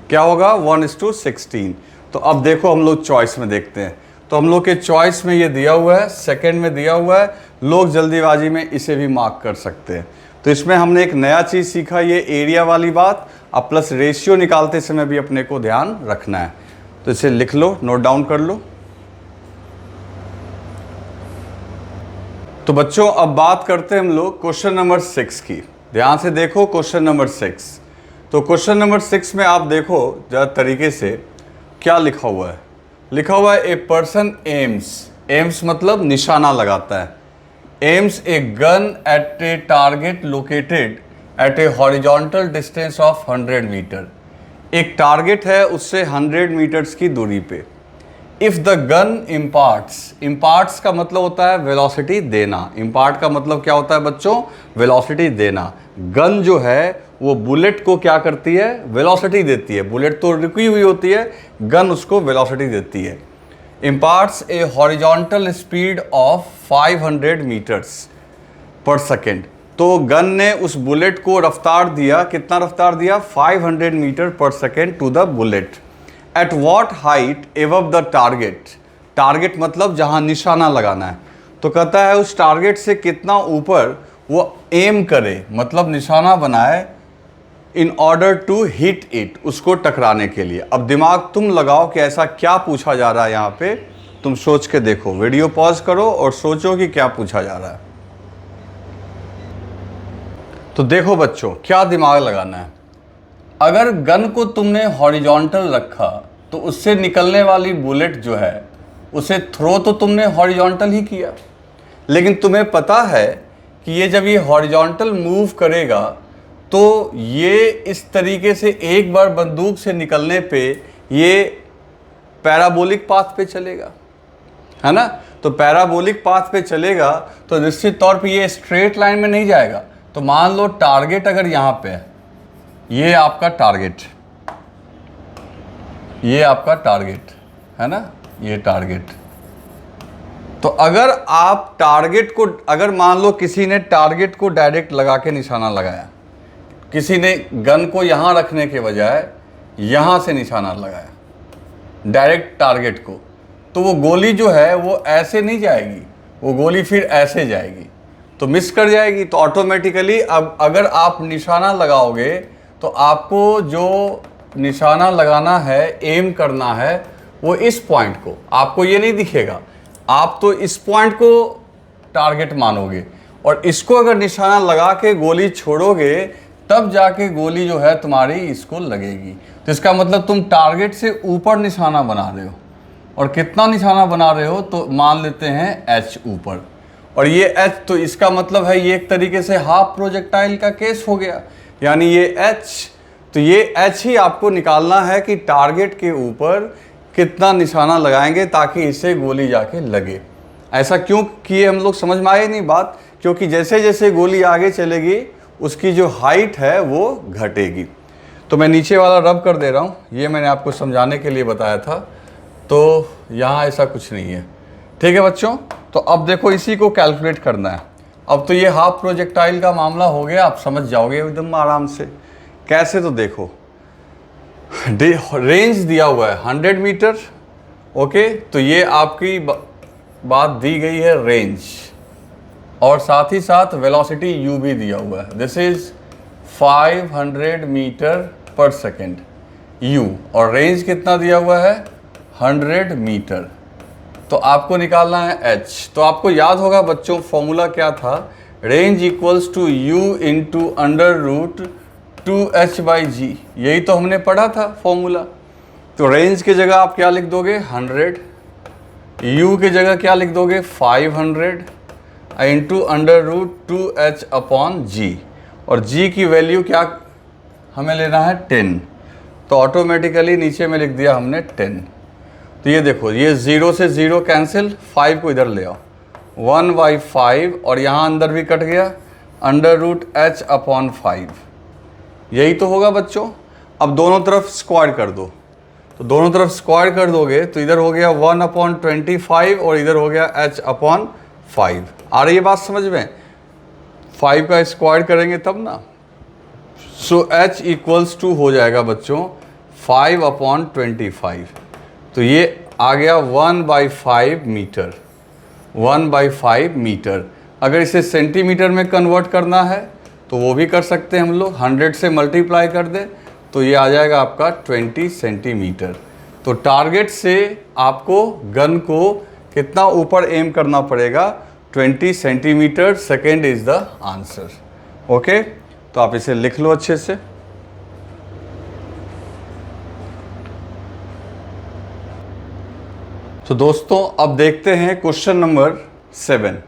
[SPEAKER 1] क्या होगा 1:16। तो अब देखो हम लोग चॉइस में देखते हैं, तो हम लोग के चॉइस में ये दिया हुआ है, सेकंड में दिया हुआ है, लोग जल्दीबाजी में इसे भी मार्क कर सकते हैं। तो इसमें हमने एक नया चीज़ सीखा, ये एरिया वाली बात, अब प्लस रेशियो निकालते समय भी अपने को ध्यान रखना है। तो इसे लिख लो, नोट डाउन कर लो। तो बच्चों अब बात करते हैं हम लोग क्वेश्चन नंबर 6 की। ध्यान से देखो क्वेश्चन नंबर 6। तो क्वेश्चन नंबर 6 में आप देखो ज़रा तरीके से क्या लिखा हुआ है। लिखा हुआ है ए पर्सन एम्स मतलब निशाना लगाता है, aims a gun at a target located at a horizontal distance of 100 metre. एक टारगेट है उससे 100 मीटर्स की दूरी पे। इफ़ द गन इम्पार्ट्स का मतलब होता है वेलोसिटी देना। इम्पार्ट का मतलब क्या होता है बच्चों? वेलोसिटी देना। गन जो है वो बुलेट को क्या करती है? वेलोसिटी देती है। बुलेट तो रुकी हुई होती है, गन उसको वेलोसिटी देती है। Imparts a horizontal speed of 500 metres पर सेकेंड। तो गन ने उस बुलेट को रफ्तार दिया, कितना रफ्तार दिया? 500 मीटर पर second to the bullet. At what height above the target. Target मतलब जहां निशाना लगाना है। तो कहता है उस टारगेट से कितना ऊपर वो एम करे, मतलब निशाना बनाए, in order to hit it, उसको टकराने के लिए। अब दिमाग तुम लगाओ कि ऐसा क्या पूछा जा रहा है यहाँ पे, तुम सोच के देखो। वीडियो पॉज करो और सोचो कि क्या पूछा जा रहा है। तो देखो बच्चों, क्या दिमाग लगाना है। अगर गन को तुमने हॉरिजॉन्टल रखा तो उससे निकलने वाली बुलेट जो है उसे थ्रो तो तुमने हॉरिजॉन्टल ही किया, लेकिन तुम्हें पता है कि ये जब ये हॉरिजॉन्टल मूव करेगा तो ये इस तरीके से एक बार बंदूक से निकलने पे ये पैराबोलिक पाथ पे चलेगा, है ना। तो पैराबोलिक पाथ पे चलेगा तो निश्चित तौर पे ये स्ट्रेट लाइन में नहीं जाएगा। तो मान लो टारगेट अगर यहाँ पे है, ये आपका टारगेट, ये आपका टारगेट है ना, ये टारगेट। तो अगर आप टारगेट को, अगर मान लो किसी ने टारगेट को डायरेक्ट लगा के निशाना लगाया, किसी ने गन को यहाँ रखने के बजाय यहाँ से निशाना लगाया डायरेक्ट टारगेट को, तो वो गोली जो है वो ऐसे नहीं जाएगी, वो गोली फिर ऐसे जाएगी तो मिस कर जाएगी। तो ऑटोमेटिकली अब अगर आप निशाना लगाओगे तो आपको जो निशाना लगाना है, एम करना है, वो इस पॉइंट को, आपको ये नहीं दिखेगा, आप तो इस पॉइंट को टारगेट मानोगे और इसको अगर निशाना लगा के गोली छोड़ोगे तब जाके गोली जो है तुम्हारी इसको लगेगी। तो इसका मतलब तुम टारगेट से ऊपर निशाना बना रहे हो, और कितना निशाना बना रहे हो तो मान लेते हैं एच ऊपर, और ये एच, तो इसका मतलब है ये एक तरीके से हाफ प्रोजेक्टाइल का केस हो गया, यानी ये एच। तो ये एच ही आपको निकालना है कि टारगेट के ऊपर कितना निशाना लगाएंगे ताकि इससे गोली जाके लगे। ऐसा क्यों किए हम लोग, समझ में आए नहीं बात, क्योंकि जैसे जैसे गोली आगे चलेगी उसकी जो हाइट है वो घटेगी। तो मैं नीचे वाला रब कर दे रहा हूँ, ये मैंने आपको समझाने के लिए बताया था, तो यहाँ ऐसा कुछ नहीं है, ठीक है बच्चों। तो अब देखो इसी को कैलकुलेट करना है। अब तो ये हाफ प्रोजेक्टाइल का मामला हो गया, आप समझ जाओगे एकदम आराम से। कैसे, तो देखो रेंज दिया हुआ है 100 मीटर, ओके। तो ये आपकी बात दी गई है रेंज, और साथ ही साथ वेलोसिटी u भी दिया हुआ है, दिस इज 500 मीटर पर सेकेंड u, और रेंज कितना दिया हुआ है 100 मीटर। तो आपको निकालना है h। तो आपको याद होगा बच्चों फॉर्मूला क्या था, range equals to u into under root 2h/g, यही तो हमने पढ़ा था फॉर्मूला। तो रेंज की जगह आप क्या लिख दोगे 100, u की जगह क्या लिख दोगे 500 इंटू अंडर रूट 2h/g, और g की वैल्यू क्या हमें लेना है 10। तो ऑटोमेटिकली नीचे में लिख दिया हमने 10। तो ये देखो, ये 0 से 0 कैंसिल, 5 को इधर ले आओ, 1/5, और यहाँ अंदर भी कट गया, अंडर रूट h/5, यही तो होगा बच्चों। अब दोनों तरफ स्क्वायर कर दो, तो दोनों तरफ स्क्वायर कर दोगे तो इधर हो गया 1/25 और इधर हो गया h/5। आ रही है बात समझ में, 5 का स्क्वायर करेंगे तब ना। सो h इक्वल्स टू हो जाएगा बच्चों 5/25, तो ये आ गया 1/5 मीटर, 1/5 मीटर। अगर इसे सेंटीमीटर में कन्वर्ट करना है तो वो भी कर सकते हैं हम लोग, 100 से मल्टीप्लाई कर दें तो ये आ जाएगा आपका 20 सेंटीमीटर। तो टारगेट से आपको गन को कितना ऊपर एम करना पड़ेगा, 20 centimetre second is the answer, okay. तो आप इसे लिख लो अच्छे से। तो दोस्तों अब देखते हैं क्वेश्चन नंबर 7।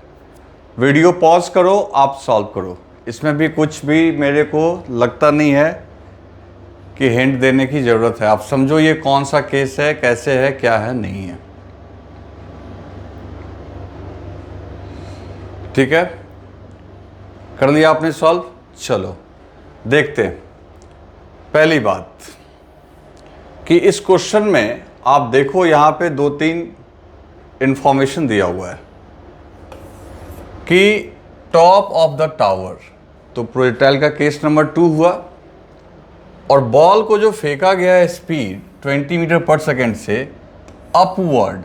[SPEAKER 1] वीडियो पॉज करो, आप सॉल्व करो। इसमें भी कुछ भी मेरे को लगता नहीं है कि हिंट देने की ज़रूरत है, आप समझो ये कौन सा केस है, कैसे है, क्या है, नहीं है, ठीक है। कर लिया आपने सॉल्व, चलो देखते हैं। पहली बात कि इस क्वेश्चन में आप देखो यहाँ पे 2-3 इंफॉर्मेशन दिया हुआ है कि टॉप ऑफ द टावर, तो प्रोजेक्टाइल का केस नंबर 2 हुआ, और बॉल को जो फेंका गया है स्पीड 20 मीटर पर सेकेंड से अपवर्ड,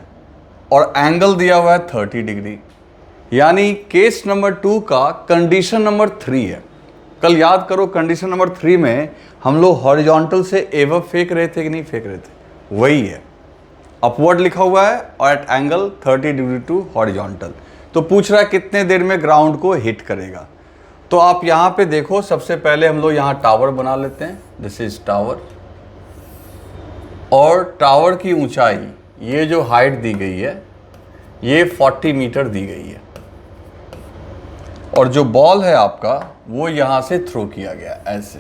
[SPEAKER 1] और एंगल दिया हुआ है 30 डिग्री, यानी केस नंबर 2 का कंडीशन नंबर 3 है। कल याद करो कंडीशन नंबर 3 में हम लोग हॉरिजॉन्टल से एवं फेंक रहे थे कि नहीं फेंक रहे थे, वही है, अपवर्ड लिखा हुआ है और at angle 30 degree to horizontal. तो पूछ रहा है कितने देर में ग्राउंड को हिट करेगा। तो आप यहाँ पे देखो, सबसे पहले हम लोग यहाँ टावर बना लेते हैं, दिस इज टावर। और टावर की ऊंचाई, ये जो हाइट दी गई है ये 40 मीटर दी गई है। और जो बॉल है आपका वो यहाँ से थ्रो किया गया ऐसे,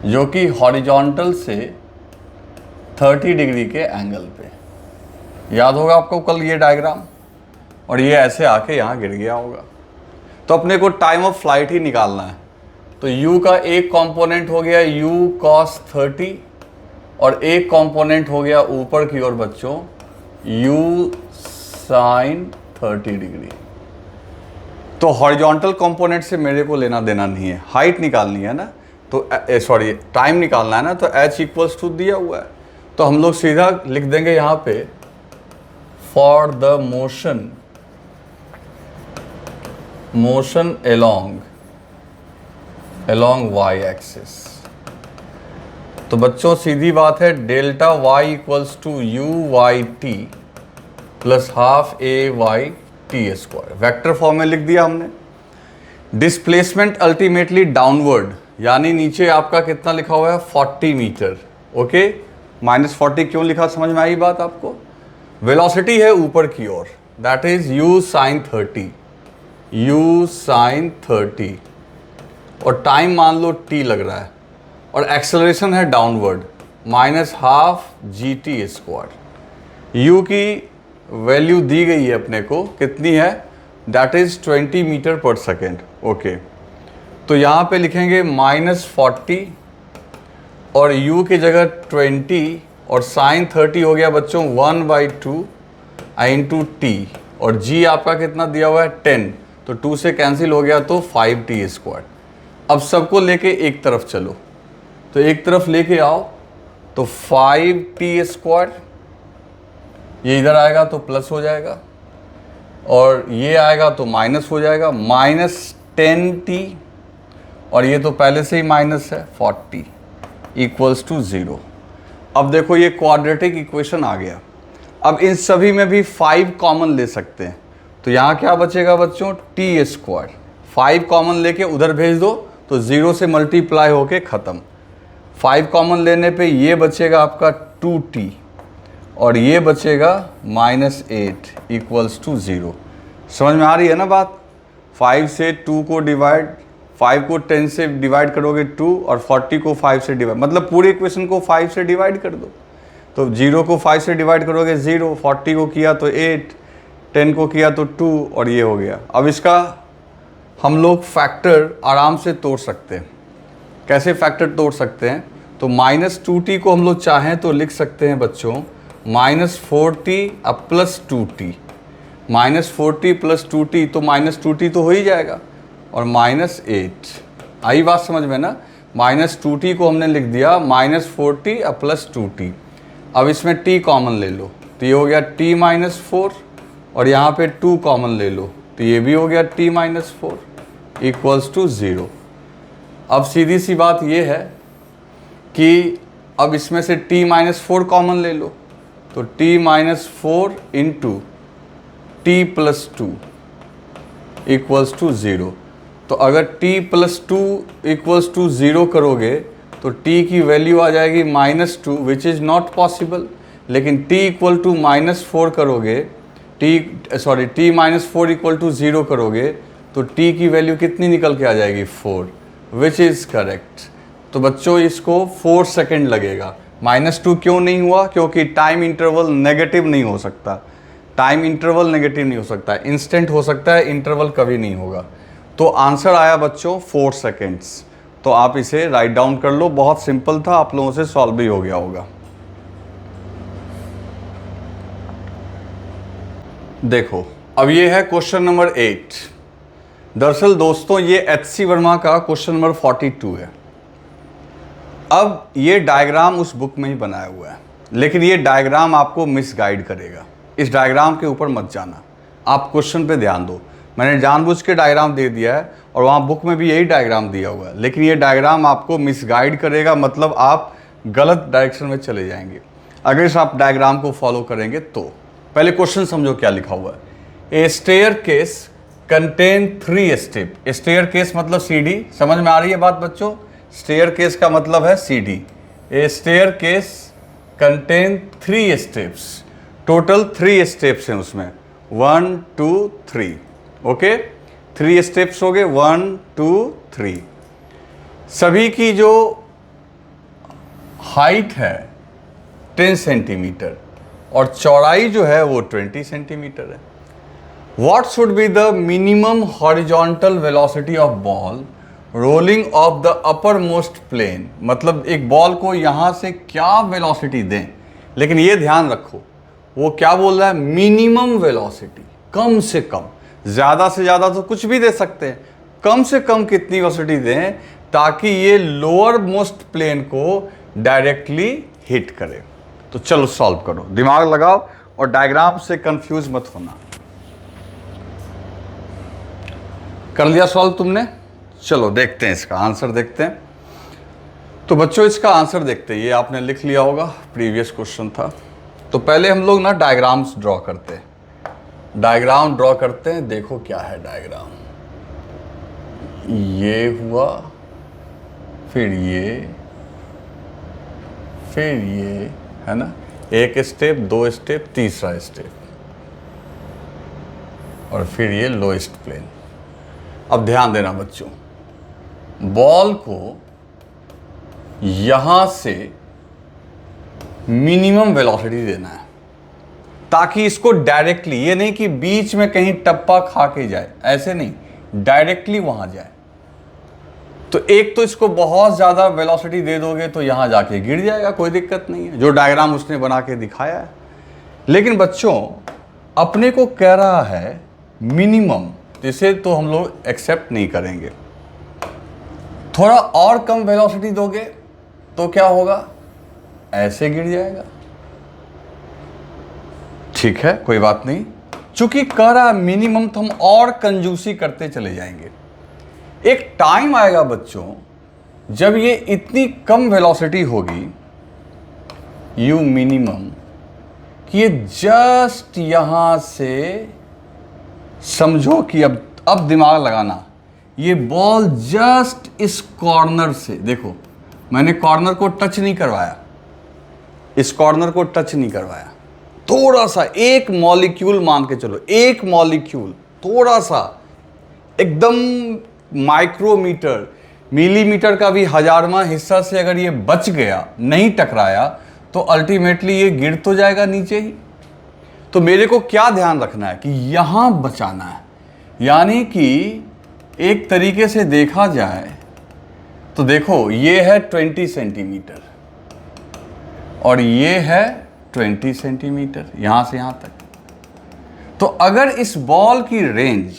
[SPEAKER 1] जो कि हॉरिजॉन्टल से 30 डिग्री के एंगल पे। याद होगा आपको कल ये डायग्राम, और ये ऐसे आके यहाँ गिर गया होगा। तो अपने को टाइम ऑफ फ्लाइट ही निकालना है। तो u का एक कंपोनेंट हो गया u cos 30 और एक कंपोनेंट हो गया ऊपर की ओर बच्चों u sin 30 डिग्री। तो हॉरिजॉन्टल कंपोनेंट से मेरे को लेना देना नहीं है, हाइट निकालनी है ना, तो सॉरी टाइम निकालना है ना, तो h इक्वल्स टू दिया हुआ है। तो हम लोग सीधा लिख देंगे यहाँ पे for the motion along y axis. तो बच्चों सीधी बात है, delta y equals to u y t plus half a y t square. Vector form में लिख दिया हमने। डिस्प्लेसमेंट अल्टीमेटली डाउनवर्ड, यानी नीचे आपका कितना लिखा हुआ है 40 मीटर। ओके, -40 क्यों लिखा, समझ में आई बात आपको। वेलोसिटी है ऊपर की ओर, दैट इज u sin 30 और टाइम मान लो t लग रहा है, और एक्सेलरेशन है downward -half gt square. u की वैल्यू दी गई है अपने को, कितनी है, दैट इज 20 मीटर पर सेकेंड। ओके, तो यहाँ पे लिखेंगे -40 और u की जगह 20 और sin 30 हो गया बच्चों 1/2 इंटू t, और g आपका कितना दिया हुआ है 10, तो 2 से कैंसिल हो गया तो 5t स्क्वायर। अब सबको लेके एक तरफ चलो, तो एक तरफ लेके आओ, तो 5t स्क्वायर, ये इधर आएगा तो प्लस हो जाएगा, और ये आएगा तो माइनस हो जाएगा, -10t, और ये तो पहले से ही माइनस है 40 इक्वल्स टू 0। अब देखो ये क्वाड्रेटिक इक्वेशन आ गया। अब इन सभी में भी 5 कॉमन ले सकते हैं, तो यहाँ क्या बचेगा बच्चों t स्क्वायर। 5 कॉमन लेके उधर भेज दो तो 0 से मल्टीप्लाई होके ख़त्म। 5 कॉमन लेने पे ये बचेगा आपका 2t और ये बचेगा -8 इक्वल्स टू 0। समझ में आ रही है ना बात। 5 से 2 को डिवाइड, 5 को 10 से डिवाइड करोगे 2 और 40 को 5 से डिवाइड, मतलब पूरे इक्वेशन को 5 से डिवाइड कर दो। तो 0 को 5 से डिवाइड करोगे 0, 40 को किया तो 8, 10 को किया तो 2, और ये हो गया। अब इसका हम लोग फैक्टर आराम से तोड़ सकते हैं। कैसे फैक्टर तोड़ सकते हैं, तो -2t को हम लोग चाहें तो लिख सकते हैं बच्चों -4t अब plus 2t, -4t plus 2t, तो -2t तो हो ही जाएगा, और -8। आई बात समझ में ना। -2t को हमने लिख दिया -4t अब प्लस 2t। अब इसमें t कॉमन ले लो, तो ये हो गया t -4, और यहाँ पे 2 कॉमन ले लो, तो ये भी हो गया t -4 इक्वल्स टू 0। अब सीधी सी बात ये है कि अब इसमें से t -4 कॉमन ले लो, तो t -4 into t plus 2 equals to 0। तो अगर t प्लस 2 इक्वल्स टू 0 करोगे तो t की वैल्यू आ जाएगी -2 विच इज़ नॉट पॉसिबल। लेकिन t इक्वल टू -4 करोगे, t -4 इक्वल टू 0 करोगे तो t की वैल्यू कितनी निकल के आ जाएगी 4, विच इज़ करेक्ट। तो बच्चों इसको 4 सेकेंड लगेगा। -2 क्यों नहीं हुआ, क्योंकि टाइम इंटरवल नेगेटिव नहीं हो सकता। टाइम इंटरवल नेगेटिव नहीं हो सकता, इंस्टेंट हो सकता है, इंटरवल कभी नहीं होगा। तो आंसर आया बच्चों 4 सेकेंड्स। तो आप इसे राइट डाउन कर लो, बहुत सिंपल था, आप लोगों से सॉल्व भी हो गया होगा। देखो अब ये है क्वेश्चन नंबर 8। दरअसल दोस्तों ये HC वर्मा का क्वेश्चन नंबर 42 है। अब ये डायग्राम उस बुक में ही बनाया हुआ है, लेकिन ये डायग्राम आपको मिसगाइड करेगा। इस डायग्राम के ऊपर मत जाना, आप क्वेश्चन पे ध्यान दो। मैंने जानबूझ के डायग्राम दे दिया है और वहाँ बुक में भी यही डायग्राम दिया हुआ है, लेकिन ये डायग्राम आपको मिसगाइड करेगा, मतलब आप गलत डायरेक्शन में चले जाएंगे अगर इस आप डायग्राम को फॉलो करेंगे तो। पहले क्वेश्चन समझो क्या लिखा हुआ है। A staircase contain 3 step. Staircase मतलब सीढ़ी, समझ में आ रही है बात बच्चों? स्टेयर केस का मतलब है सीढ़ी। A staircase contain 3 steps, total 3 steps हैं उसमें, 1 2 3। ओके, 3 स्टेप्स हो गए, 1 2 3। सभी की जो हाइट है 10 सेंटीमीटर और चौड़ाई जो है वो 20 सेंटीमीटर है। What should be the minimum horizontal velocity of ball rolling off the uppermost plane? मतलब एक बॉल को यहाँ से क्या वेलोसिटी दें, लेकिन ये ध्यान रखो वो क्या बोल रहा है, मिनिमम वेलोसिटी, कम से कम। ज़्यादा से ज़्यादा तो कुछ भी दे सकते हैं, कम से कम कितनी वेलोसिटी दें ताकि ये लोअर मोस्ट प्लेन को डायरेक्टली हिट करे। तो चलो सॉल्व करो, दिमाग लगाओ और डायग्राम से कंफ्यूज मत होना। कर लिया सॉल्व तुमने? चलो देखते हैं इसका आंसर, देखते हैं। तो बच्चों इसका आंसर देखते हैं, ये आपने लिख लिया होगा, प्रीवियस क्वेश्चन था। तो पहले हम लोग ना डायग्राम्स ड्रॉ करते हैं, डायग्राम ड्रॉ करते हैं। देखो क्या है डायग्राम, ये हुआ, फिर ये है ना, एक स्टेप, 2 स्टेप, तीसरा स्टेप, और फिर ये लोएस्ट प्लेन। अब ध्यान देना बच्चों, बॉल को यहां से मिनिमम वेलोसिटी देना है ताकि इसको डायरेक्टली, ये नहीं कि बीच में कहीं टप्पा खा के जाए, ऐसे नहीं, डायरेक्टली वहां जाए। तो एक तो इसको बहुत ज़्यादा वेलोसिटी दे दोगे तो यहां जाके गिर जाएगा, कोई दिक्कत नहीं है, जो डायग्राम उसने बना के दिखाया है। लेकिन बच्चों अपने को कह रहा है मिनिमम, इसे तो हम लोग एक्सेप्ट नहीं करेंगे। थोड़ा और कम वेलोसिटी दोगे तो क्या होगा, ऐसे गिर जाएगा। ठीक है, कोई बात नहीं, चूंकि कह रहा मिनिमम तो हम और कंजूसी करते चले जाएंगे। एक टाइम आएगा बच्चों जब ये इतनी कम वेलोसिटी होगी, यू मिनिमम, कि ये जस्ट यहां से, समझो कि अब दिमाग लगाना, ये बॉल जस्ट इस कॉर्नर से, देखो मैंने कॉर्नर को टच नहीं करवाया, इस कॉर्नर को टच नहीं करवाया, थोड़ा सा एक मॉलिक्यूल मान के चलो, एक मॉलिक्यूल, थोड़ा सा, एकदम माइक्रोमीटर, मिलीमीटर का भी 1000वां हिस्सा से अगर ये बच गया, नहीं टकराया, तो अल्टीमेटली ये गिर तो जाएगा नीचे ही। तो मेरे को क्या ध्यान रखना है कि यहां बचाना है, यानी कि एक तरीके से देखा जाए तो देखो ये है 20 सेंटीमीटर और ये है 20 सेंटीमीटर, यहां से यहां तक। तो अगर इस बॉल की रेंज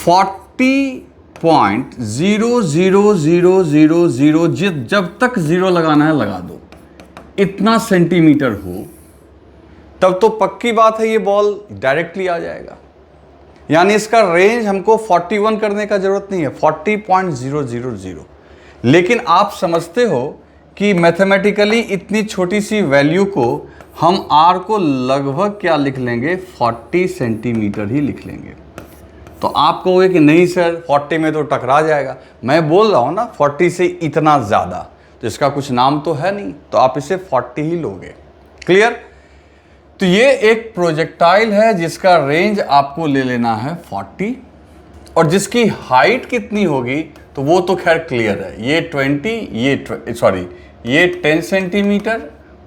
[SPEAKER 1] 40.00000, जब तक जीरो लगाना है लगा दो, इतना सेंटीमीटर हो, तब तो पक्की बात है ये बॉल डायरेक्टली आ जाएगा। यानी इसका रेंज हमको 41 करने का जरूरत नहीं है, 40.000। लेकिन आप समझते हो कि मैथमेटिकली इतनी छोटी सी वैल्यू को हम r को लगभग क्या लिख लेंगे, 40 सेंटीमीटर ही लिख लेंगे। तो आप कहोगे कि नहीं सर 40 में तो टकरा जाएगा, मैं बोल रहा हूं ना 40 से इतना ज़्यादा, तो इसका कुछ नाम तो है नहीं, तो आप इसे 40 ही लोगे। क्लियर? तो ये एक प्रोजेक्टाइल है जिसका रेंज आपको ले लेना है 40, और जिसकी हाइट कितनी होगी तो वो तो खैर क्लियर है, ये 20, ये 10 सेंटीमीटर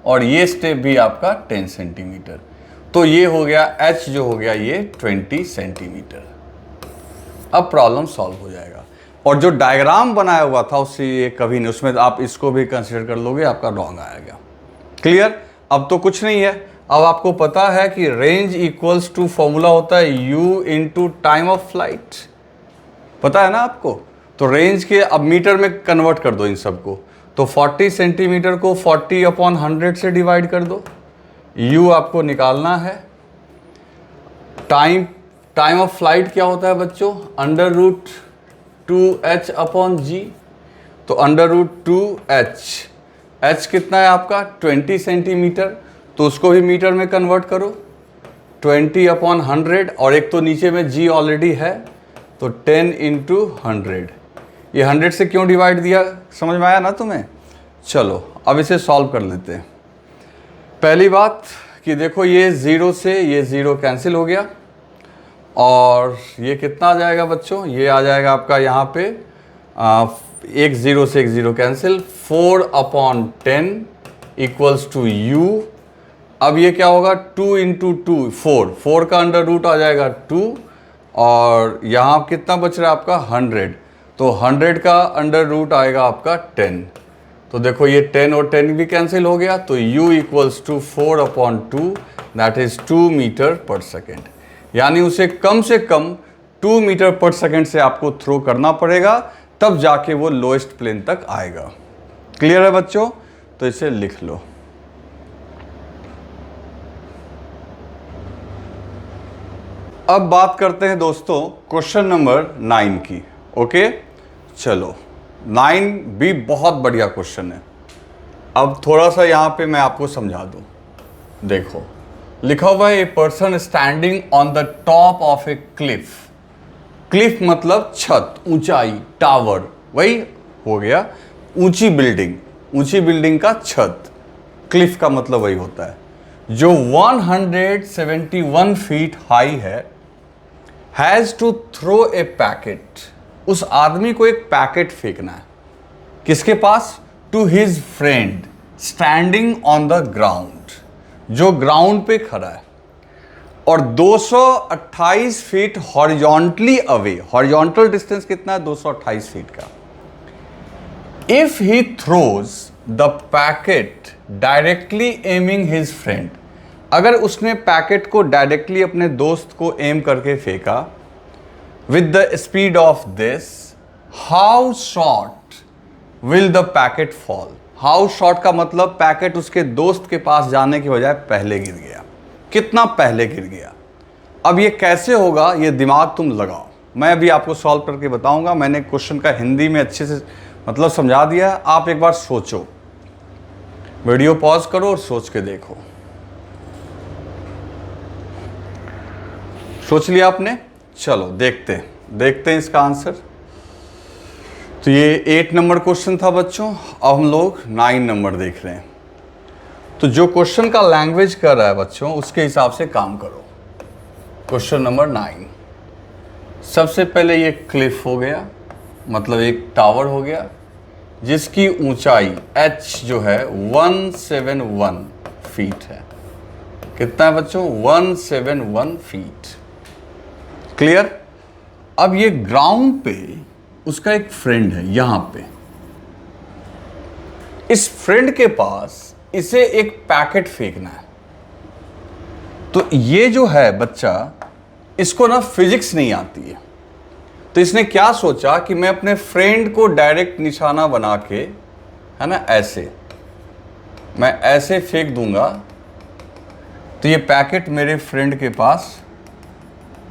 [SPEAKER 1] और ये स्टेप भी आपका 10 सेंटीमीटर। तो ये हो गया h, जो हो गया ये 20 सेंटीमीटर। अब प्रॉब्लम सॉल्व हो जाएगा। और जो डायग्राम बनाया हुआ था उससे ये कभी नहीं, उसमें आप इसको भी कंसिडर कर लोगे, आपका रॉन्ग आएगा। क्लियर? अब तो कुछ नहीं है, अब आपको पता है कि रेंज इक्वल्स टू फॉर्मूला होता है u into time of flight, पता है ना आपको। तो रेंज के अब मीटर में कन्वर्ट कर दो इन सबको, तो 40 सेंटीमीटर को 40/100 से डिवाइड कर दो, u आपको निकालना है। टाइम ऑफ फ्लाइट क्या होता है बच्चों, √2h/g। तो √2h, h कितना है आपका 20 सेंटीमीटर, तो उसको भी मीटर में कन्वर्ट करो, 20/100 और एक तो नीचे में g ऑलरेडी है, तो 10 × 100। ये 100 से क्यों डिवाइड दिया, समझ में आया ना तुम्हें? चलो अब इसे सॉल्व कर लेते हैं। पहली बात कि देखो ये 0 से ये 0 कैंसिल हो गया और ये कितना आ जाएगा बच्चों, ये आ जाएगा आपका यहाँ पे एक 0 से एक 0 कैंसिल, 4/10 इक्वल्स टू u। अब ये क्या होगा, 2 × 2 4 का अंडर रूट आ जाएगा 2 और यहाँ कितना बच रहा है आपका 100, तो 100 का अंडर रूट आएगा आपका 10। तो देखो ये 10 और 10 भी कैंसिल हो गया, तो u equals to 4/2 that is 2 metre पर सेकेंड। यानी उसे कम से कम 2 मीटर पर सेकेंड से आपको थ्रो करना पड़ेगा, तब जाके वो लोएस्ट प्लेन तक आएगा। क्लियर है बच्चों? तो इसे लिख लो। अब बात करते हैं दोस्तों क्वेश्चन नंबर 9 की। ओके चलो, 9 भी बहुत बढ़िया क्वेश्चन है। अब थोड़ा सा यहाँ पे मैं आपको समझा दूँ। देखो लिखा हुआ है, a person standing on the top of A Cliff. Cliff मतलब छत, ऊंचाई, टावर, वही हो गया ऊंची बिल्डिंग, ऊंची बिल्डिंग का छत। क्लिफ का मतलब वही होता है जो 171 फीट हाई है। Has to throw a packet, उस आदमी को एक पैकेट फेंकना है। किसके पास? To his friend standing on the ground, जो ग्राउंड पे खड़ा है, और 228 feet horizontally away. Horizontal distance कितना है? 228 फीट का। If he throws the packet directly aiming his friend, अगर उसने पैकेट को डायरेक्टली अपने दोस्त को एम करके फेंका, with the speed of this, how short will the packet fall. How short का मतलब पैकेट उसके दोस्त के पास जाने की बजाय पहले गिर गया। कितना पहले गिर गया? अब ये कैसे होगा, ये दिमाग तुम लगाओ, मैं अभी आपको सॉल्व करके बताऊंगा। मैंने क्वेश्चन का हिंदी में अच्छे से मतलब समझा दिया है, आप एक बार सोचो, वीडियो पॉज करो और सोच के देखो। सोच लिया आपने? चलो देखते हैं इसका आंसर। तो ये 8 नंबर क्वेश्चन था बच्चों, अब हम लोग 9 नंबर देख रहे हैं। तो जो क्वेश्चन का लैंग्वेज कर रहा है बच्चों, उसके हिसाब से काम करो। क्वेश्चन नंबर 9, सबसे पहले ये क्लिफ हो गया, मतलब एक टावर हो गया जिसकी ऊंचाई h जो है 171 फीट है। कितना है बच्चों? 171 फीट। क्लियर? अब ये ग्राउंड पे उसका एक फ्रेंड है यहां पे, इस फ्रेंड के पास इसे एक पैकेट फेंकना है। तो ये जो है बच्चा, इसको ना फिजिक्स नहीं आती है, तो इसने क्या सोचा कि मैं अपने फ्रेंड को डायरेक्ट निशाना बना के, है ना, ऐसे मैं ऐसे फेंक दूंगा तो ये पैकेट मेरे फ्रेंड के पास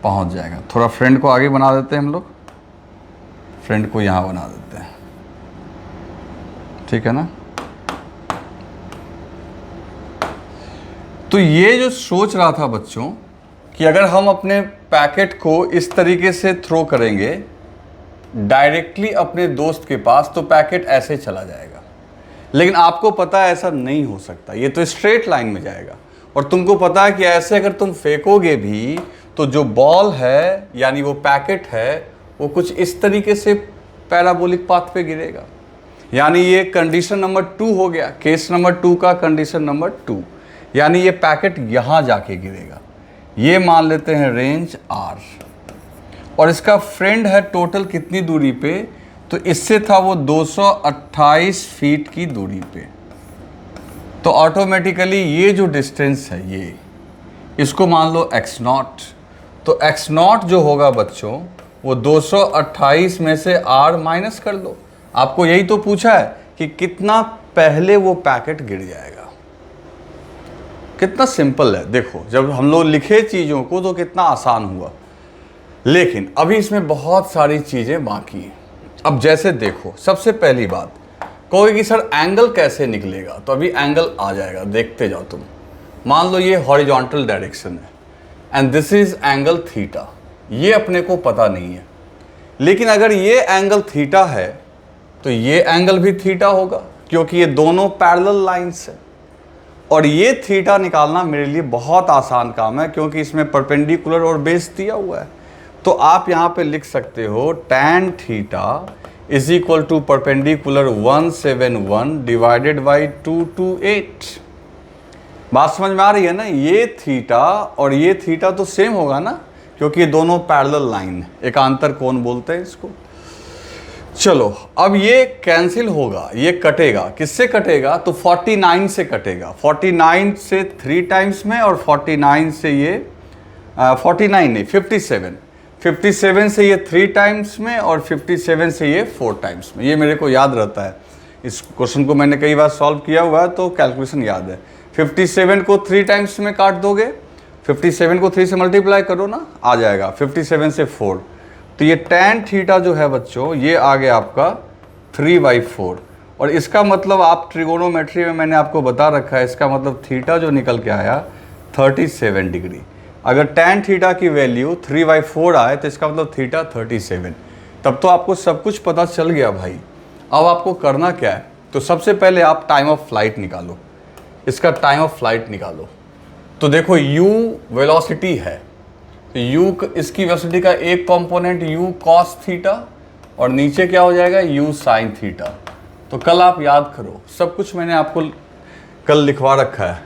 [SPEAKER 1] पहुंच जाएगा। थोड़ा फ्रेंड को आगे बना देते हैं हम लोग, फ्रेंड को यहां बना देते हैं, ठीक है ना। तो ये जो सोच रहा था बच्चों कि अगर हम अपने पैकेट को इस तरीके से थ्रो करेंगे डायरेक्टली अपने दोस्त के पास, तो पैकेट ऐसे चला जाएगा। लेकिन आपको पता है ऐसा नहीं हो सकता, ये तो स्ट्रेट लाइन में जाएगा। और तुमको पता है कि ऐसे अगर तुम फेंकोगे भी तो जो बॉल है यानी वो पैकेट है, वो कुछ इस तरीके से पैराबोलिक पाथ पे गिरेगा। यानी ये कंडीशन नंबर 2 हो गया, केस नंबर 2 का कंडीशन नंबर 2। यानी ये पैकेट यहां जाके गिरेगा। ये मान लेते हैं रेंज R, और इसका फ्रेंड है टोटल कितनी दूरी पे? तो इससे था वो 228 फीट की दूरी पे। तो ऑटोमेटिकली ये जो डिस्टेंस है ये, इसको मान लो x0। तो x0 जो होगा बच्चों वो 228 में से R माइनस कर लो। आपको यही तो पूछा है कि कितना पहले वो पैकेट गिर जाएगा। कितना सिंपल है, देखो जब हम लोग लिखे चीज़ों को तो कितना आसान हुआ। लेकिन अभी इसमें बहुत सारी चीज़ें बाकी हैं। अब जैसे देखो, सबसे पहली बात कहोगे कि सर एंगल कैसे निकलेगा, तो अभी एंगल आ जाएगा, देखते जाओ तुम। मान लो ये हॉरिजॉन्टल डायरेक्शन है, and this is angle theta. ये अपने को पता नहीं है, लेकिन अगर ये एंगल थीटा है तो ये एंगल भी थीटा होगा, क्योंकि ये दोनों पैरेलल लाइंस है। और ये थीटा निकालना मेरे लिए बहुत आसान काम है, क्योंकि इसमें परपेंडिकुलर और बेस दिया हुआ है। तो आप यहाँ पे लिख सकते हो tan theta is equal to perpendicular 171 divided by 228। बात समझ में आ रही है ना? ये थीटा और ये थीटा तो सेम होगा ना, क्योंकि ये दोनों पैरेलल लाइन है, एकांतर कोण बोलते हैं इसको। चलो अब ये कैंसिल होगा, ये कटेगा, किससे कटेगा? तो 49 से कटेगा। 49 से 3 टाइम्स में, और 49 से ये 49 नहीं 57 से ये 3 टाइम्स में, और 57 से ये 4 टाइम्स में। ये मेरे को याद रहता है, इस क्वेश्चन को मैंने कई बार सॉल्व किया हुआ है, तो कैलकुलेशन याद है। 57 को 3 टाइम्स में काट दोगे, 57 को 3 से मल्टीप्लाई करो ना, आ जाएगा 57 से 4। तो ये tan थीटा जो है बच्चों, ये आ गया आपका 3/4। और इसका मतलब आप ट्रिगोनोमेट्री में मैंने आपको बता रखा है, इसका मतलब थीटा जो निकल के आया 37 डिग्री। अगर tan थीटा की वैल्यू 3/4 आए तो इसका मतलब थीटा 37। तब तो आपको सब कुछ पता चल गया भाई। अब आपको करना क्या है? तो सबसे पहले आप टाइम ऑफ फ्लाइट निकालो, इसका टाइम ऑफ फ्लाइट निकालो। तो देखो u वेलोसिटी है, तो u इसकी वेलोसिटी का एक कंपोनेंट u cos थीटा, और नीचे क्या हो जाएगा u sin थीटा। तो कल आप याद करो, सब कुछ मैंने आपको कल लिखवा रखा है।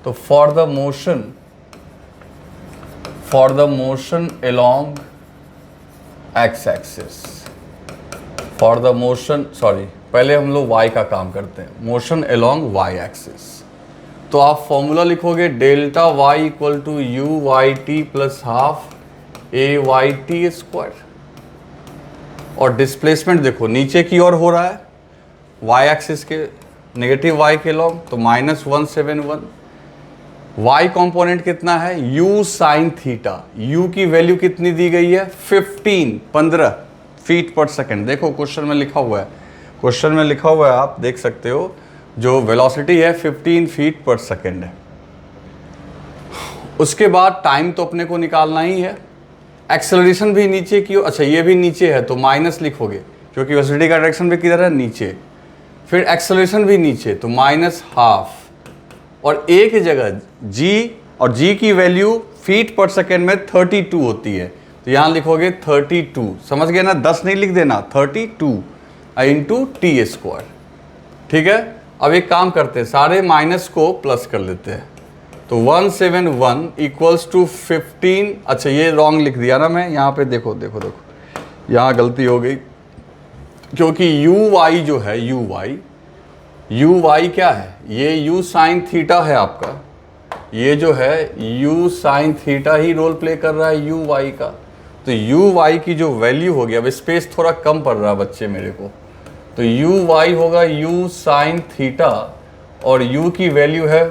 [SPEAKER 1] तो for the motion along x axis, for the motion, पहले हम लोग y का काम करते हैं, मोशन अलोंग y एक्सिस। तो आप फॉर्मूला लिखोगे delta y equal to u y t plus half a y t square. और डिस्प्लेसमेंट देखो नीचे की ओर हो रहा है, y एक्सिस के नेगेटिव y के लॉन्ग, तो -171। y कंपोनेंट कितना है? u sine theta. u की वैल्यू कितनी दी गई है? 15 फीट पर सेकेंड। देखो क्वेश्चन में लिखा हुआ है, क्वेश्चन में लिखा हुआ है, आप देख सकते हो, जो वेलोसिटी है 15 फीट पर सेकेंड है। उसके बाद टाइम तो अपने को निकालना ही है, एक्सेलरेशन भी नीचे की, अच्छा ये भी नीचे है तो माइनस लिखोगे, क्योंकि वेलोसिटी का डायरेक्शन भी किधर है? नीचे। फिर एक्सेलरेशन भी नीचे, तो -12। और एक जगह g, और g की वैल्यू फीट पर सेकेंड में 32 होती है, तो यहाँ लिखोगे 32। समझ गए ना? 10 नहीं लिख देना, 32 इंटू टी स्क्वायर। ठीक है, अब एक काम करते हैं, सारे माइनस को प्लस कर लेते हैं। तो 171 इक्वल्स टू 15। अच्छा ये रॉन्ग लिख दिया ना मैं, यहाँ पे देखो, यहाँ गलती हो गई, क्योंकि यू वाई जो है, यू वाई क्या है? ये यू साइन थीटा है आपका, ये जो है यू साइन थीटा ही रोल प्ले कर रहा है यू वाई का। तो यू वाई की जो वैल्यू होगी, अब स्पेस थोड़ा कम पड़ रहा है बच्चे मेरे को, तो यू वाई होगा यू साइन थीटा, और यू की वैल्यू है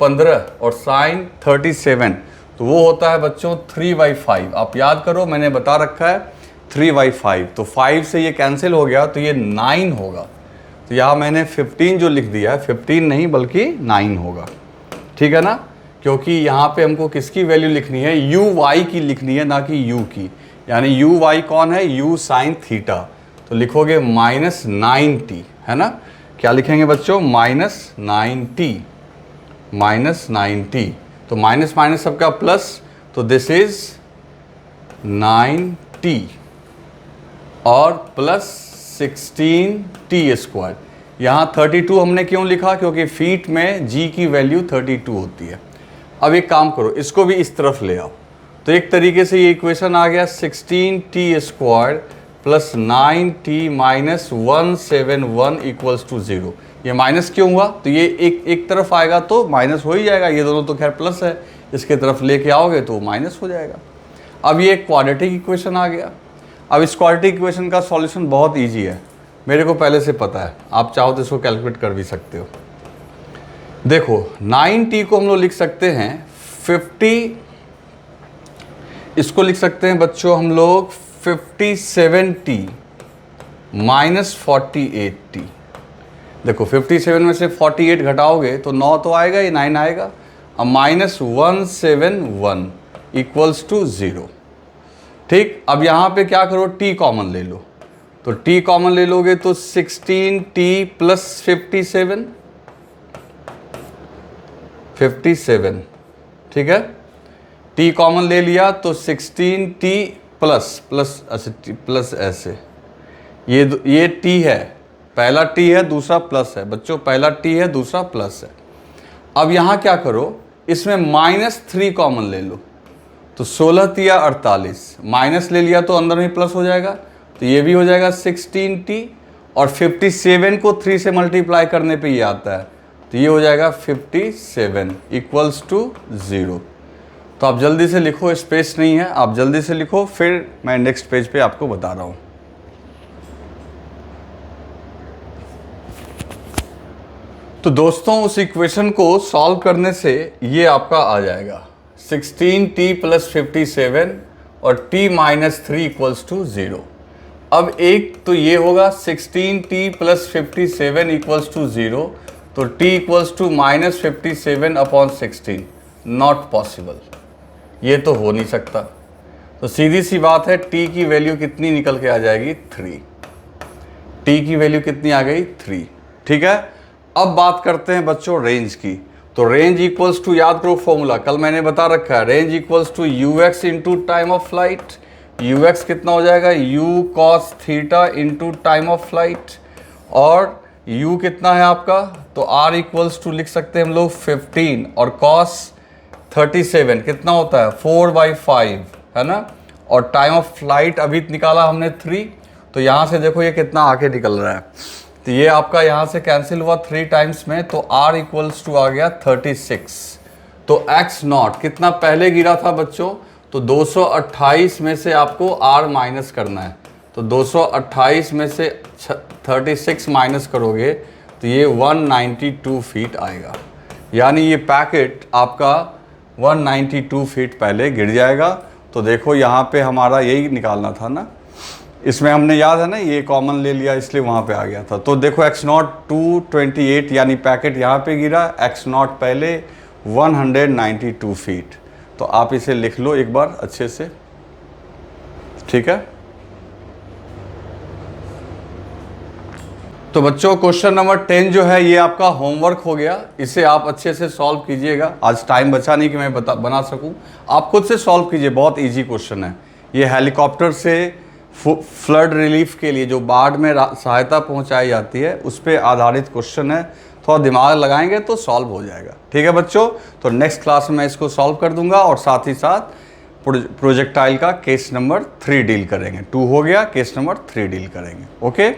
[SPEAKER 1] 15 और साइन 37, तो वो होता है बच्चों 3/5। आप याद करो, मैंने बता रखा है 3/5। तो 5 से ये कैंसिल हो गया, तो ये 9 होगा। तो यहाँ मैंने 15 जो लिख दिया है, 15 नहीं बल्कि 9 होगा। ठीक है ना? क्योंकि यहाँ पे हमको किसकी वैल्यू लिखनी है? यू वाई की लिखनी है, ना कि यू की। यानी यू वाई कौन है? U sine theta. तो लिखोगे -90, है ना? क्या लिखेंगे बच्चों? -90। तो माइनस माइनस सबका प्लस, तो दिस इज 9t और प्लस 16t स्क्वायर। यहाँ 32 हमने क्यों लिखा? क्योंकि फीट में g की वैल्यू 32 होती है। अब एक काम करो, इसको भी इस तरफ ले आओ। तो एक तरीके से ये इक्वेशन आ गया 16t square plus 9t minus 171 equals to 0। ये माइनस क्यों हुआ? तो ये एक तरफ आएगा तो माइनस हो ही जाएगा, ये दोनों तो खैर प्लस है, इसके तरफ लेके आओगे तो माइनस हो जाएगा। अब ये क्वाड्रेटिक इक्वेशन आ गया। अब इस क्वाड्रेटिक इक्वेशन का सॉल्यूशन बहुत ईजी है, मेरे को पहले से पता है, आप चाहो तो इसको कैलकुलेट कर भी सकते हो। देखो 9t को हम लोग लिख सकते हैं 50, इसको लिख सकते हैं बच्चों हम लोग 57t माइनस 48t। देखो 57 में से 48 घटाओगे तो 9 तो आएगा, ये 9 आएगा। अब -171 इक्वल्स टू 0। ठीक, अब यहाँ पे क्या करो, t कॉमन ले लो, तो t कॉमन ले लोगे तो 16t प्लस 57, ठीक है। t कॉमन ले लिया तो 16t प्लस ऐसे, ये t है, पहला t है दूसरा प्लस है बच्चों, पहला t है दूसरा प्लस है। अब यहाँ क्या करो, इसमें -3 कॉमन ले लो, तो 16 तिया 48, माइनस ले लिया तो अंदर में प्लस हो जाएगा, तो ये भी हो जाएगा 16t, और 57 को 3 से मल्टीप्लाई करने पे ये आता है, तो ये हो जाएगा 57 इक्वल्स टू 0। तो आप जल्दी से लिखो, स्पेस नहीं है, आप जल्दी से लिखो, फिर मैं नेक्स्ट पेज पे आपको बता रहा हूँ। तो दोस्तों उस इक्वेशन को सॉल्व करने से ये आपका आ जाएगा 16t प्लस 57 और t माइनस 3 इक्वल्स टू 0। अब एक तो ये होगा 16t प्लस 57 इक्वल्स टू 0, तो t equals to minus 57 upon 16, not possible, ये तो हो नहीं सकता। तो सीधी सी बात है, t की वैल्यू कितनी निकल के आ जाएगी, 3। t की वैल्यू कितनी आ गई, 3। ठीक है, अब बात करते हैं बच्चों रेंज की। तो रेंज इक्वल्स टू, याद करो फॉर्मूला, कल मैंने बता रखा है, range equals to ux into time of flight. ux कितना हो जाएगा, u cos theta into time of flight, और u कितना है आपका, तो r इक्वल्स टू लिख सकते हैं हम लोग 15, और cos 37 कितना होता है 4/5, है ना, और टाइम ऑफ फ्लाइट अभी निकाला हमने 3, तो यहाँ से देखो ये कितना आके निकल रहा है, तो ये आपका यहाँ से कैंसिल हुआ 3 टाइम्स में, तो r इक्वल्स टू आ गया 36। तो x नॉट कितना पहले गिरा था बच्चों, तो 228 में से आपको r माइनस करना है, तो 228 में से 36 माइनस करोगे तो ये 192 फीट आएगा, यानी ये पैकेट आपका 192 फीट पहले गिर जाएगा। तो देखो यहाँ पे हमारा यही निकालना था ना, इसमें हमने याद है ना ये कॉमन ले लिया इसलिए वहाँ पे आ गया था। तो देखो x नॉट 228 यानी पैकेट यहाँ पे गिरा, x नॉट पहले 192 फीट। तो आप इसे लिख लो एक बार अच्छे से, ठीक है। तो बच्चों क्वेश्चन नंबर 10 जो है ये आपका होमवर्क हो गया, इसे आप अच्छे से सॉल्व कीजिएगा। आज टाइम बचा नहीं कि मैं बना सकूं, आप खुद से सॉल्व कीजिए, बहुत इजी क्वेश्चन है। ये हेलीकॉप्टर से फ्लड रिलीफ के लिए जो बाढ़ में सहायता पहुंचाई जाती है उस पर आधारित क्वेश्चन है, थोड़ा दिमाग लगाएंगे तो सॉल्व हो जाएगा। ठीक है बच्चों, तो नेक्स्ट क्लास में इसको सॉल्व कर दूंगा और साथ ही साथ प्रोजेक्टाइल का केस नंबर 3 डील करेंगे। 2 हो गया, केस नंबर 3 डील करेंगे। ओके।